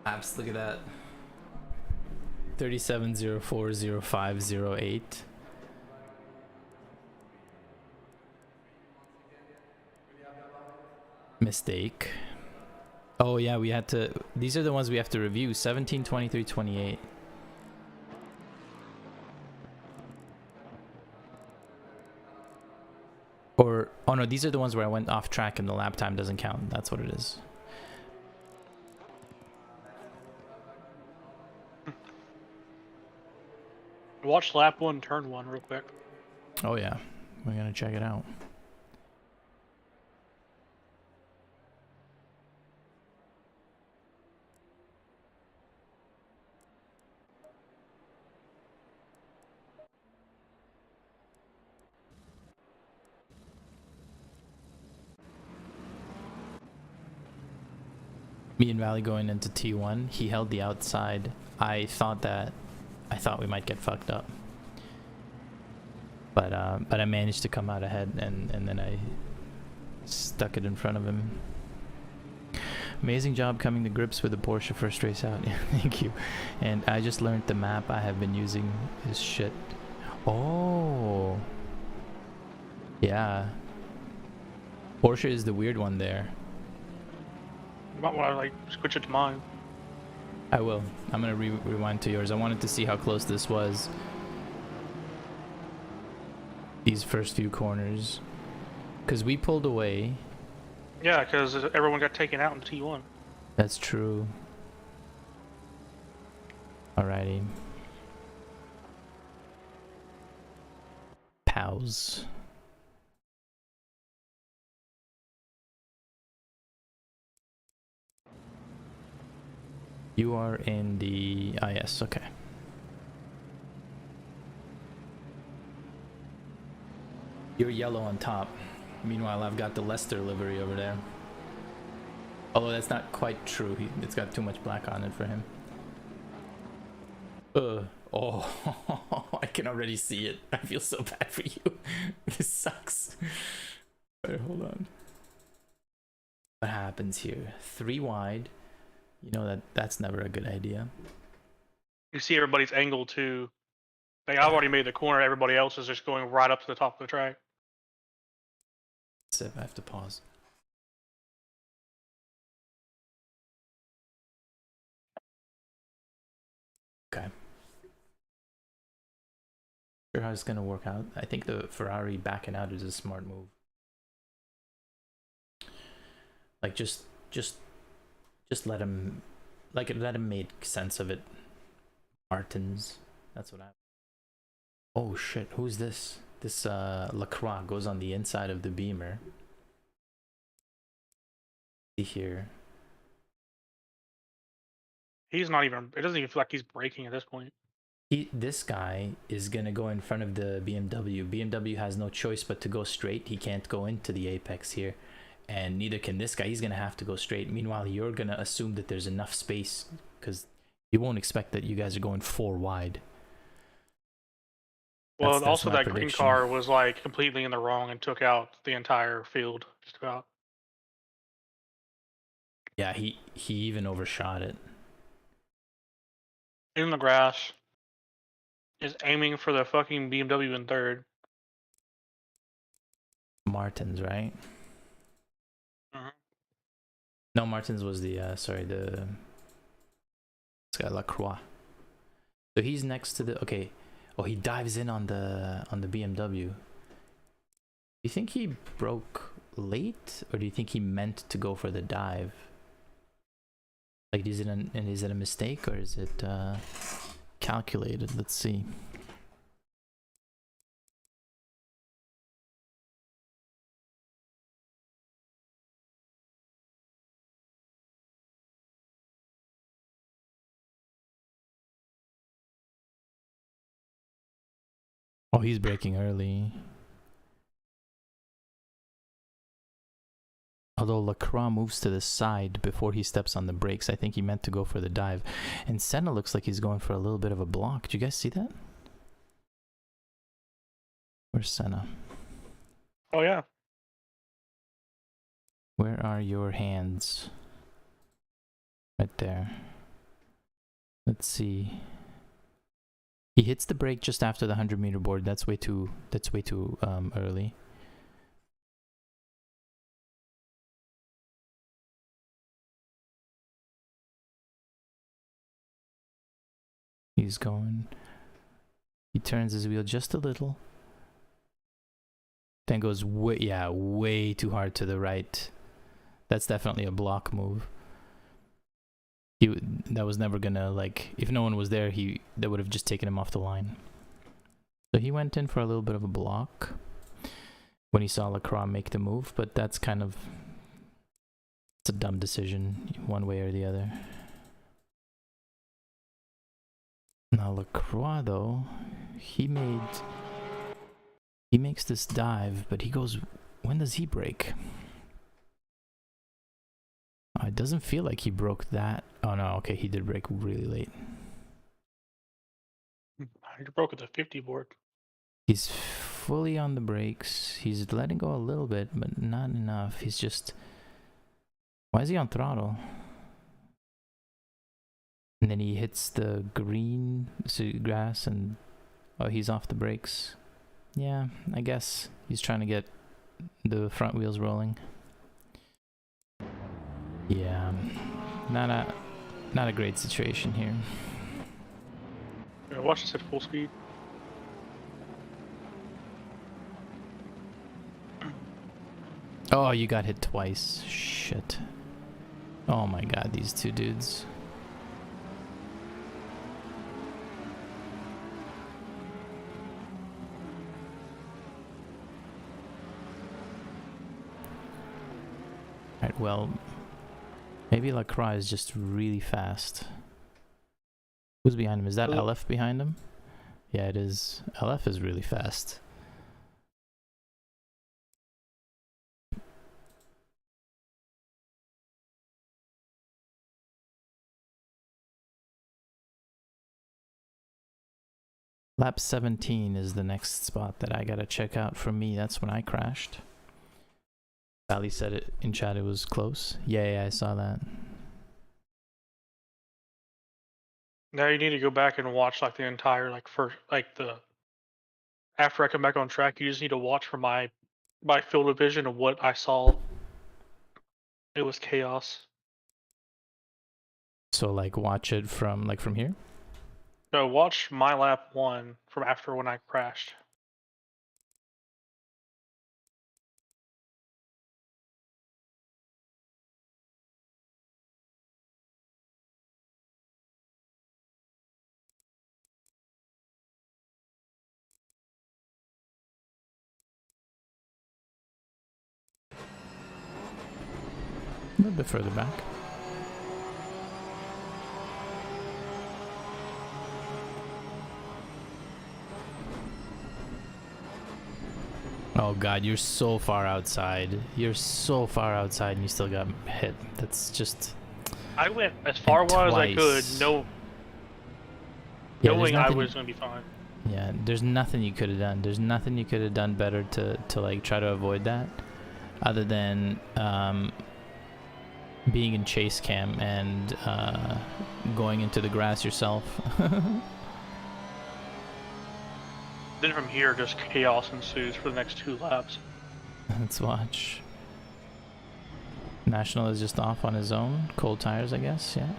Apps, look at that. 37040508. Mistake. Oh yeah, we had to. These are the ones we have to review. 17, 23, 28. Or oh no, these are the ones where I went off track and the lap time doesn't count. That's what it is. Watch lap 1, turn 1 real quick. Oh yeah, we're gonna check it out. Me and Valley going into T1, he held the outside. I thought we might get fucked up. But I managed to come out ahead and then I stuck it in front of him. Amazing job coming to grips with the Porsche first race out. Thank you. And I just learned the map I have been using is shit. Oh. Yeah. Porsche is the weird one there. You might want to like switch it to mine. I will. I'm gonna rewind to yours. I wanted to see how close this was. These first few corners. Because we pulled away. Yeah, because everyone got taken out in T1. That's true. Alrighty. Pals. You are in the... Ah, yes, okay. You're yellow on top. Meanwhile, I've got the Leicester livery over there. Although that's not quite true. It's got too much black on it for him. Oh, I can already see it. I feel so bad for you. This sucks. Alright, hold on. What happens here? 3 wide. You know that's never a good idea. You see everybody's angle too. Like I've already made the corner. Everybody else is just going right up to the top of the track. So I have to pause. Okay. Sure how it's gonna work out. I think the Ferrari backing out is a smart move. Like just let him, like let him make sense of it. Martins. That's what I. Oh shit! Who's this? This Lacroix goes on the inside of the Beamer. See here. He's not even. It doesn't even feel like he's braking at this point. This guy is gonna go in front of the BMW. BMW has no choice but to go straight. He can't go into the apex here, and neither can this guy. He's gonna have to go straight. Meanwhile, you're gonna assume that there's enough space because you won't expect that you guys are going 4 wide. Well, also that green car was like completely in the wrong and took out the entire field just about. Yeah, he even overshot it. In the grass. Is aiming for the fucking BMW in 3rd. Martins, right? No, Martins was the sorry, this guy Lacroix. So he's next to the okay. Oh, he dives in on the BMW. Do you think he broke late, or do you think he meant to go for the dive? Like, is it a mistake or is it calculated? Let's see. Oh, he's braking early. Although Lacroix moves to the side before he steps on the brakes, I think he meant to go for the dive. And Senna looks like he's going for a little bit of a block. Did you guys see that? Where's Senna? Oh yeah. Where are your hands? Right there. Let's see. He hits the brake just after the 100-meter board. That's way too early. He's going. He turns his wheel just a little. Then goes way too hard to the right. That's definitely a block move. That was never gonna, like, if no one was there, that would have just taken him off the line. So he went in for a little bit of a block when he saw Lacroix make the move, but that's kind of, it's a dumb decision one way or the other. Now Lacroix though, he makes this dive, but he goes, when does he brake? It doesn't feel like he broke that. Oh no, okay, he did brake really late. He broke at the 50 board. He's fully on the brakes. He's letting go a little bit, but not enough. He's just... Why is he on throttle? And then he hits the green grass and... Oh, he's off the brakes. Yeah, I guess he's trying to get the front wheels rolling. Yeah, not a great situation here. Yeah, watch this at full speed. Oh, you got hit twice. Shit. Oh my god, these two dudes. Alright, well, maybe Lacroix is just really fast. Who's behind him? Is that LF behind him? Yeah, it is. LF is really fast. Lap 17 is the next spot that I gotta check out. For me, that's when I crashed. Sally said it in chat, it was close. Yeah, I saw that. Now you need to go back and watch like the entire after I come back on track, you just need to watch for my field of vision of what I saw. It was chaos. So like watch it from here? No, watch my lap 1 from after when I crashed. A little bit further back. Oh god, you're so far outside. You're so far outside and you still got hit. That's just... I went as far as I could, knowing I was going to be fine. Yeah, there's nothing you could have done. There's nothing you could have done better to like try to avoid that, other than being in chase cam and going into the grass yourself. Then from here, just chaos ensues for the next 2 laps. Let's watch. National is just off on his own. Cold tires, I guess, yeah.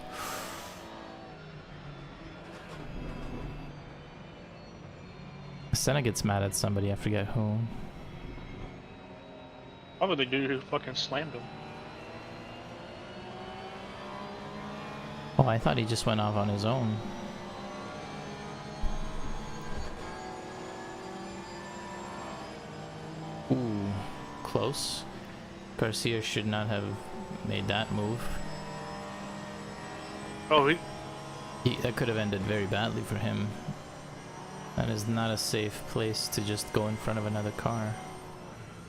Senna gets mad at somebody, I forget who. Probably the dude who fucking slammed him. Oh, I thought he just went off on his own. Ooh, close. Garcia should not have made that move. Oh, That could have ended very badly for him. That is not a safe place to just go in front of another car.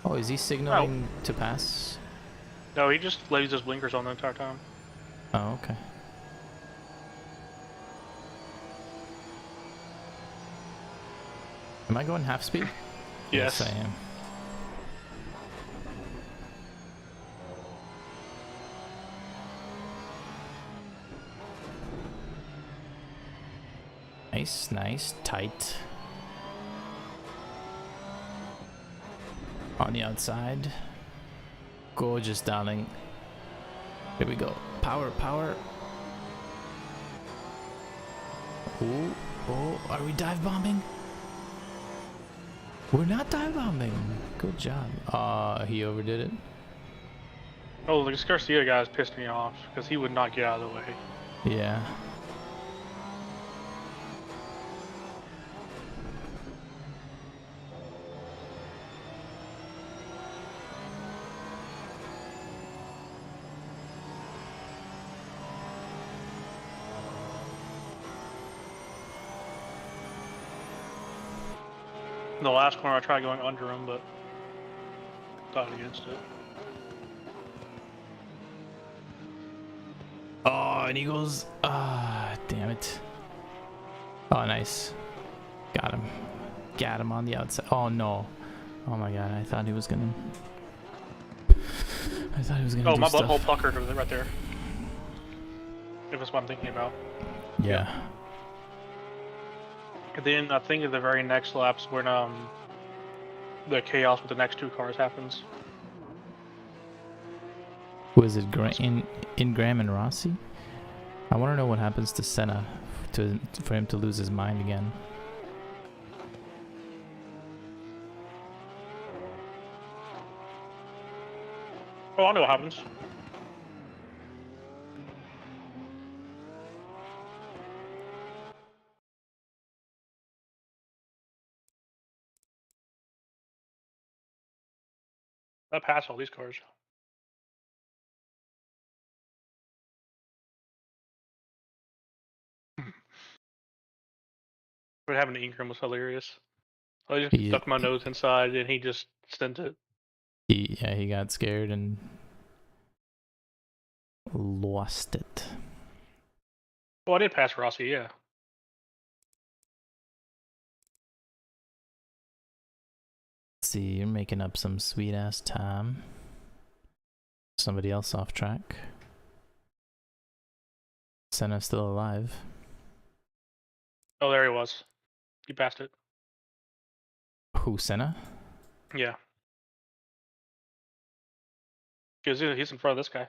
Oh, is he signaling to pass? no, he just leaves his blinkers on the entire time. Oh, okay. Am I going half speed? Yes. I am. Nice, nice, tight. On the outside. Gorgeous, darling. Here we go. Power, power. Ooh, oh, are we dive bombing? We're not dive bombing. Good job. He overdid it. Oh, the Garcia guy's pissed me off because he would not get out of the way. Yeah. In the last corner, I tried going under him, but thought against it. Oh, and he goes, damn it. Oh, nice. Got him. Got him on the outside. Oh, no. Oh, my God. I thought he was gonna... Oh, my butthole puckered right there. If that's what I'm thinking about. Yeah. And then I think at the very next laps when the chaos with the next two cars happens. Who is it? In Graham and Rossi? I want to know what happens to Senna for him to lose his mind again. Oh, I know what happens. I passed all these cars. What happened to Ingram was hilarious. I just He, stuck my nose inside and he just sent it. he got scared and lost it. Oh, I did pass Rossi, yeah. Let's see, you're making up some sweet ass time. Somebody else off track. Senna's still alive. Oh, there he was. He passed it. Who, Senna? Yeah. Because he's in front of this guy.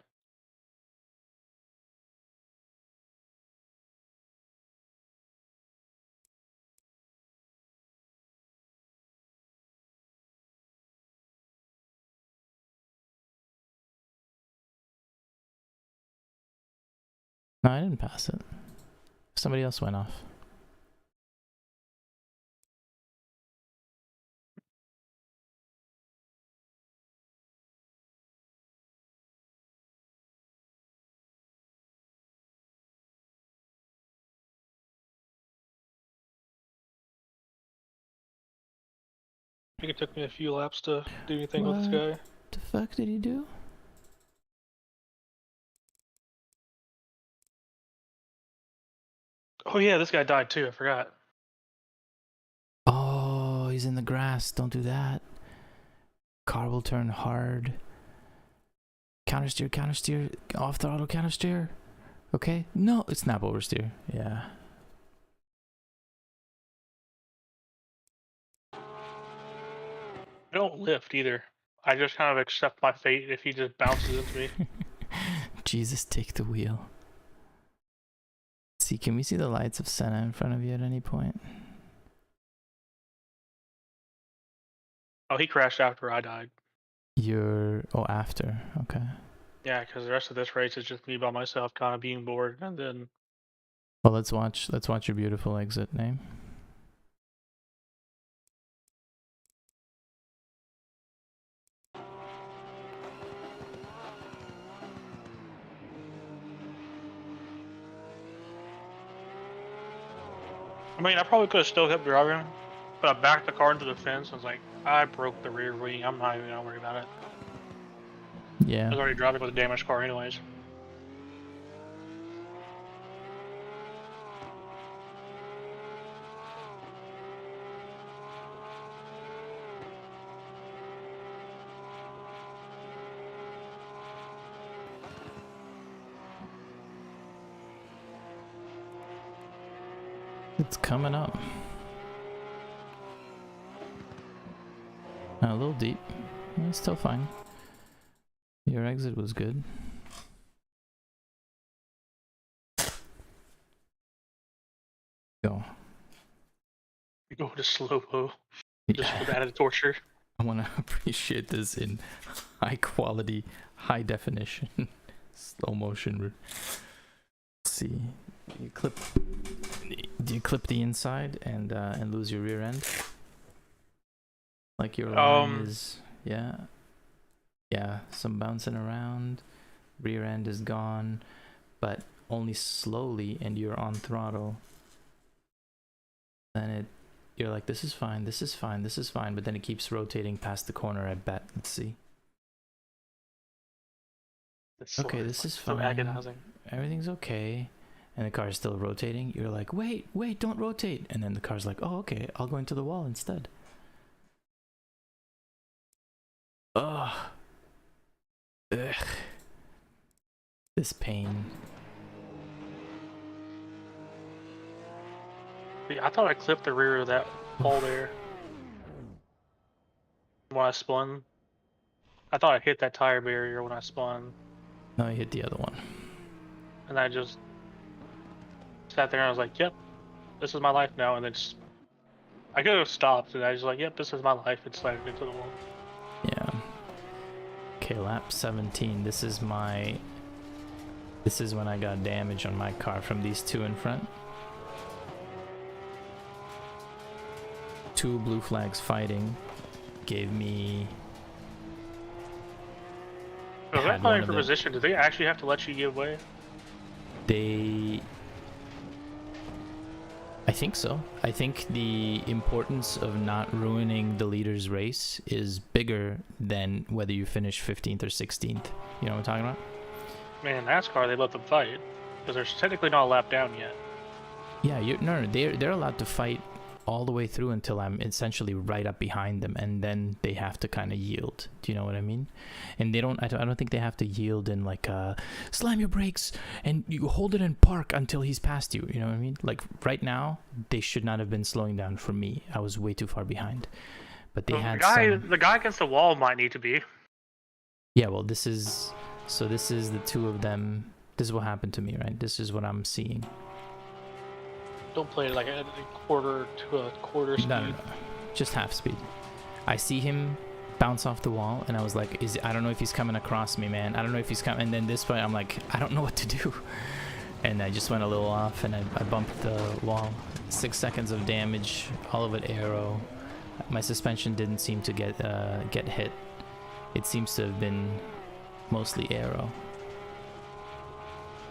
No, I didn't pass it. Somebody else went off. I think it took me a few laps to do anything with this What guy. the fuck did he do? Oh yeah, this guy died too, I forgot. Oh, he's in the grass. Don't do that. Car will turn hard. Counter steer. Off throttle, counter steer. Okay. No, it's snap oversteer. Yeah. I don't lift either. I just kind of accept my fate if he just bounces into me. Jesus, take the wheel. Let's see, can we see the lights of Senna in front of you at any point? Oh, he crashed after I died. Oh, after. Okay. Yeah, because the rest of this race is just me by myself, kind of being bored, and then Well, let's watch your beautiful exit name. I mean, I probably could have still kept driving, but I backed the car into the fence. I was like, I broke the rear wing. I'm not even gonna worry about it. I Yeah. was already driving with a damaged car, anyways. It's coming up. A little deep. It's still fine. Your exit was good. Go. You go to slow-mo just for the added torture. I want to appreciate this in high quality, high definition, slow motion. Let's see, do you clip the inside and lose your rear end? Like your line is, yeah, some bouncing around. Rear end is gone, but only slowly, and you're on throttle. Then you're like, this is fine, this is fine, this is fine, but then it keeps rotating past the corner, I bet. Let's see. Okay, this is fine. So agonizing. Everything's okay. And the car is still rotating. You're like, wait, don't rotate. And then the car's like, oh, okay, I'll go into the wall instead. Ugh. This pain. I thought I clipped the rear of that wall there. When I spun. I thought I hit that tire barrier when I spun. No, I hit the other one. And I just sat there and I was like, yep, this is my life now. And then I could have stopped and I was like, yep, this is my life. It slammed into the wall. Yeah. Okay, lap 17. This is when I got damage on my car from these two in front. Two blue flags fighting gave me... Was that fighting for position? Do they actually have to let you give way? I think so. I think the importance of not ruining the leader's race is bigger than whether you finish 15th or 16th. You know what I'm talking about? Man, in NASCAR, they let them fight. Because there's technically not a lap down yet. Yeah, no, they're allowed to fight all the way through until I'm essentially right up behind them, and then they have to kind of yield. Do you know what I mean? And I don't think they have to yield in like slam your brakes and you hold it in park until he's past you. You know what I mean? Like right now, they should not have been slowing down for me. I was way too far behind. But they had the guy against the wall might need to be. Yeah, well, this is the two of them. This is what happened to me, right? This is what I'm seeing. Don't play it like a quarter to a quarter speed. No, just half speed. I see him bounce off the wall, and I was like, I don't know if he's coming across me, man. I don't know if he's coming. And then this point, I'm like, I don't know what to do. And I just went a little off, and I bumped the wall. 6 seconds of damage, all of it aero. My suspension didn't seem to get hit. It seems to have been mostly aero.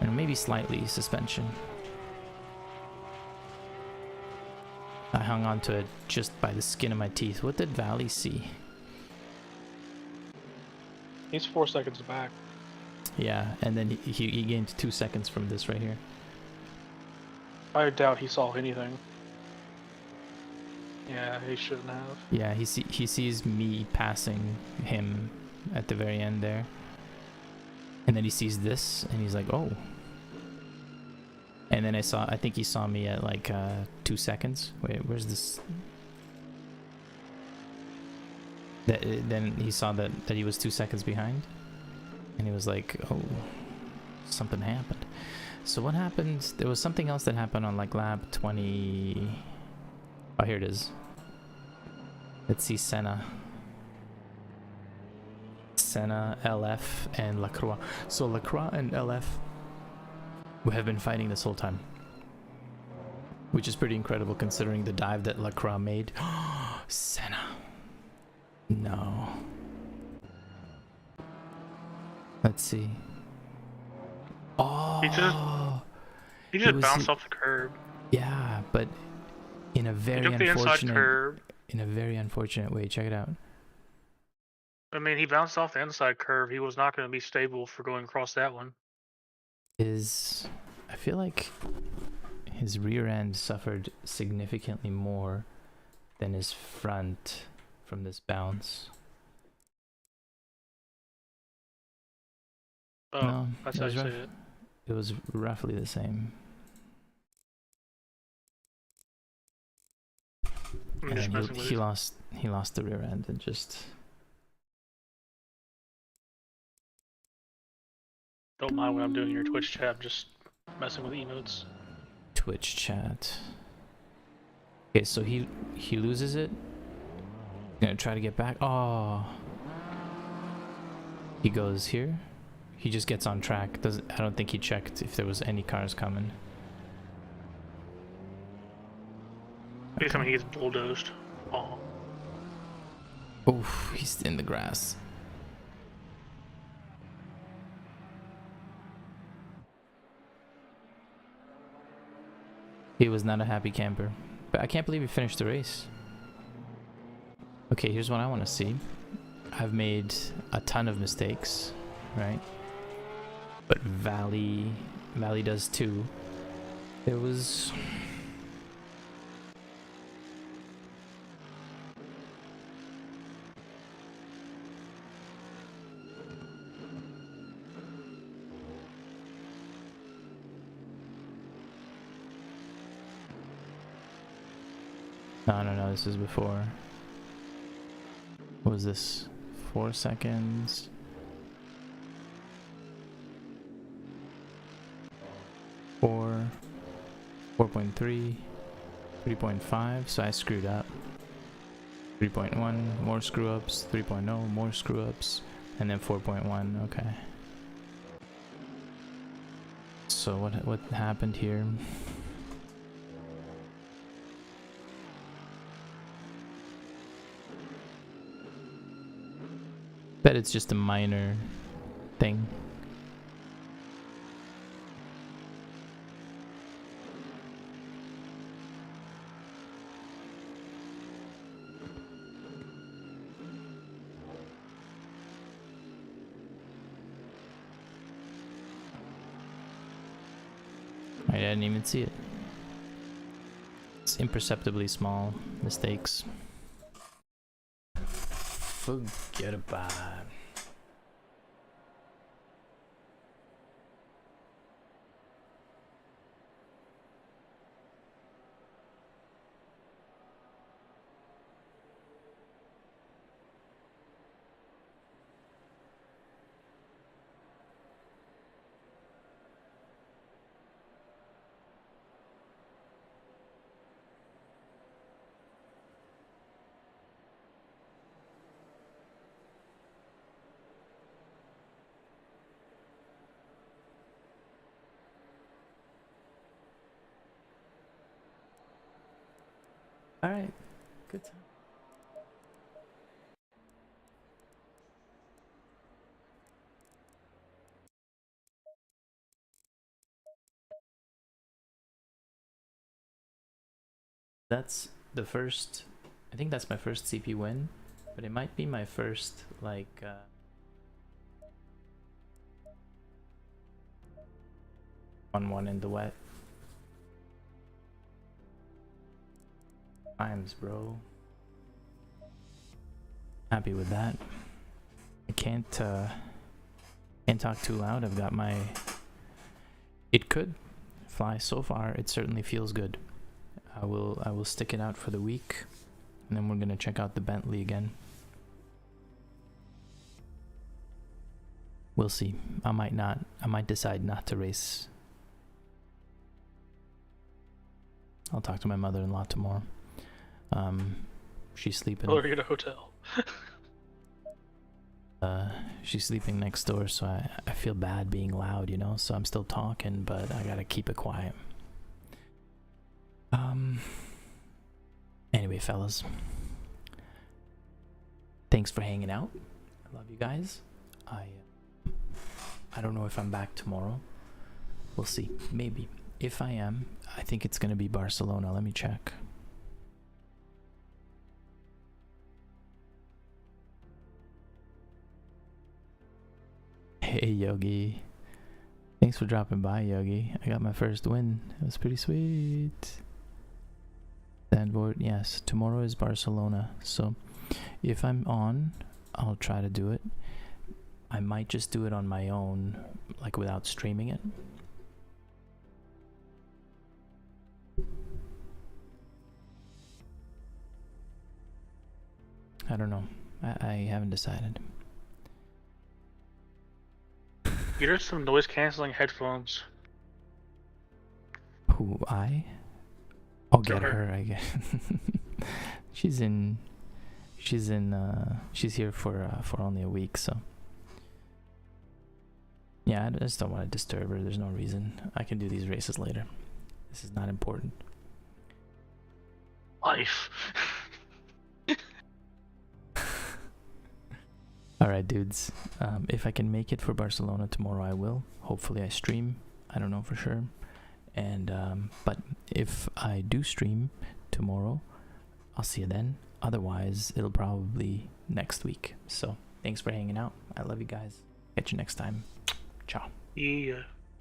And maybe slightly suspension. I hung on to it just by the skin of my teeth. What did Valley see? He's 4 seconds back. Yeah, and then he gained 2 seconds from this right here. I doubt he saw anything. Yeah, he shouldn't have. Yeah, he sees me passing him at the very end there. And then he sees this, and he's like, oh. And then I think he saw me at like 2 seconds. Wait, where's this? Then he saw that he was 2 seconds behind. And he was like, oh, something happened. So what happened? There was something else that happened on like lap 20. Oh, here it is. Let's see Senna. Senna, LF, and Lacroix. So Lacroix and LF we have been fighting this whole time, which is pretty incredible considering the dive that Lacroix made. Senna. No. Let's see. Oh, he just was bounced he- off the curb. yeah, but in a He very took the inside unfortunate, curb. in a very unfortunate way. Check it out. I mean, he bounced off the inside curve. He was not going to be stable for going across that one. I feel like his rear end suffered significantly more than his front from this bounce. Oh, No, that's it how was you say rough. it. It was roughly the same. I'm And just then messing with he it. lost the rear end and just. Don't mind when I'm doing your Twitch chat. I'm just messing with emotes. Twitch chat. Okay, so he loses it. Gonna try to get back. Oh. He goes here. He just gets on track. I don't think he checked if there was any cars coming. Every time he gets bulldozed. Oh. Oof, he's in the grass. He was not a happy camper. But I can't believe he finished the race. Okay, here's what I want to see. I've made a ton of mistakes, right? But Valley does too. There was... No, this is before. What was this? 4 seconds. 4, 4.3, 3.5, so I screwed up. 3.1, more screw ups, 3.0, more screw ups, and then 4.1, okay. So what happened here? Bet it's just a minor thing. I didn't even see it. It's imperceptibly small mistakes. Forget about it. All right, good time. That's the first. I think that's my first CP win, but it might be my first like. 1-1 in the wet. Times, bro. Happy with that. I can't talk too loud. I've got my... It could fly so far. It certainly feels good. I will stick it out for the week, and then we're gonna check out the Bentley again. We'll see. I might decide not to race. I'll talk to my mother-in-law tomorrow. She's sleeping. Or get a hotel. she's sleeping next door, so I feel bad being loud, you know, so I'm still talking, but I gotta keep it quiet. Anyway, fellas, thanks for hanging out. I love you guys. I don't know if I'm back tomorrow. We'll see. Maybe. If I am, I think it's gonna be Barcelona. Let me check. Hey Yogi, thanks for dropping by, Yogi. I got my first win. It was pretty sweet. Zandvoort, yes. Tomorrow is Barcelona, so if I'm on, I'll try to do it. I might just do it on my own, like without streaming it. I don't know. I haven't decided. Get her some noise canceling headphones. Who, I? I'll Tell get her, I guess. she's here for only a week, so yeah, I just don't want to disturb her. There's no reason. I can do these races later. This is not important. Life. Alright, dudes. If I can make it for Barcelona tomorrow, I will. Hopefully I stream. I don't know for sure. And but if I do stream tomorrow, I'll see you then. Otherwise, it'll probably next week. So thanks for hanging out. I love you guys. Catch you next time. Ciao. Yeah.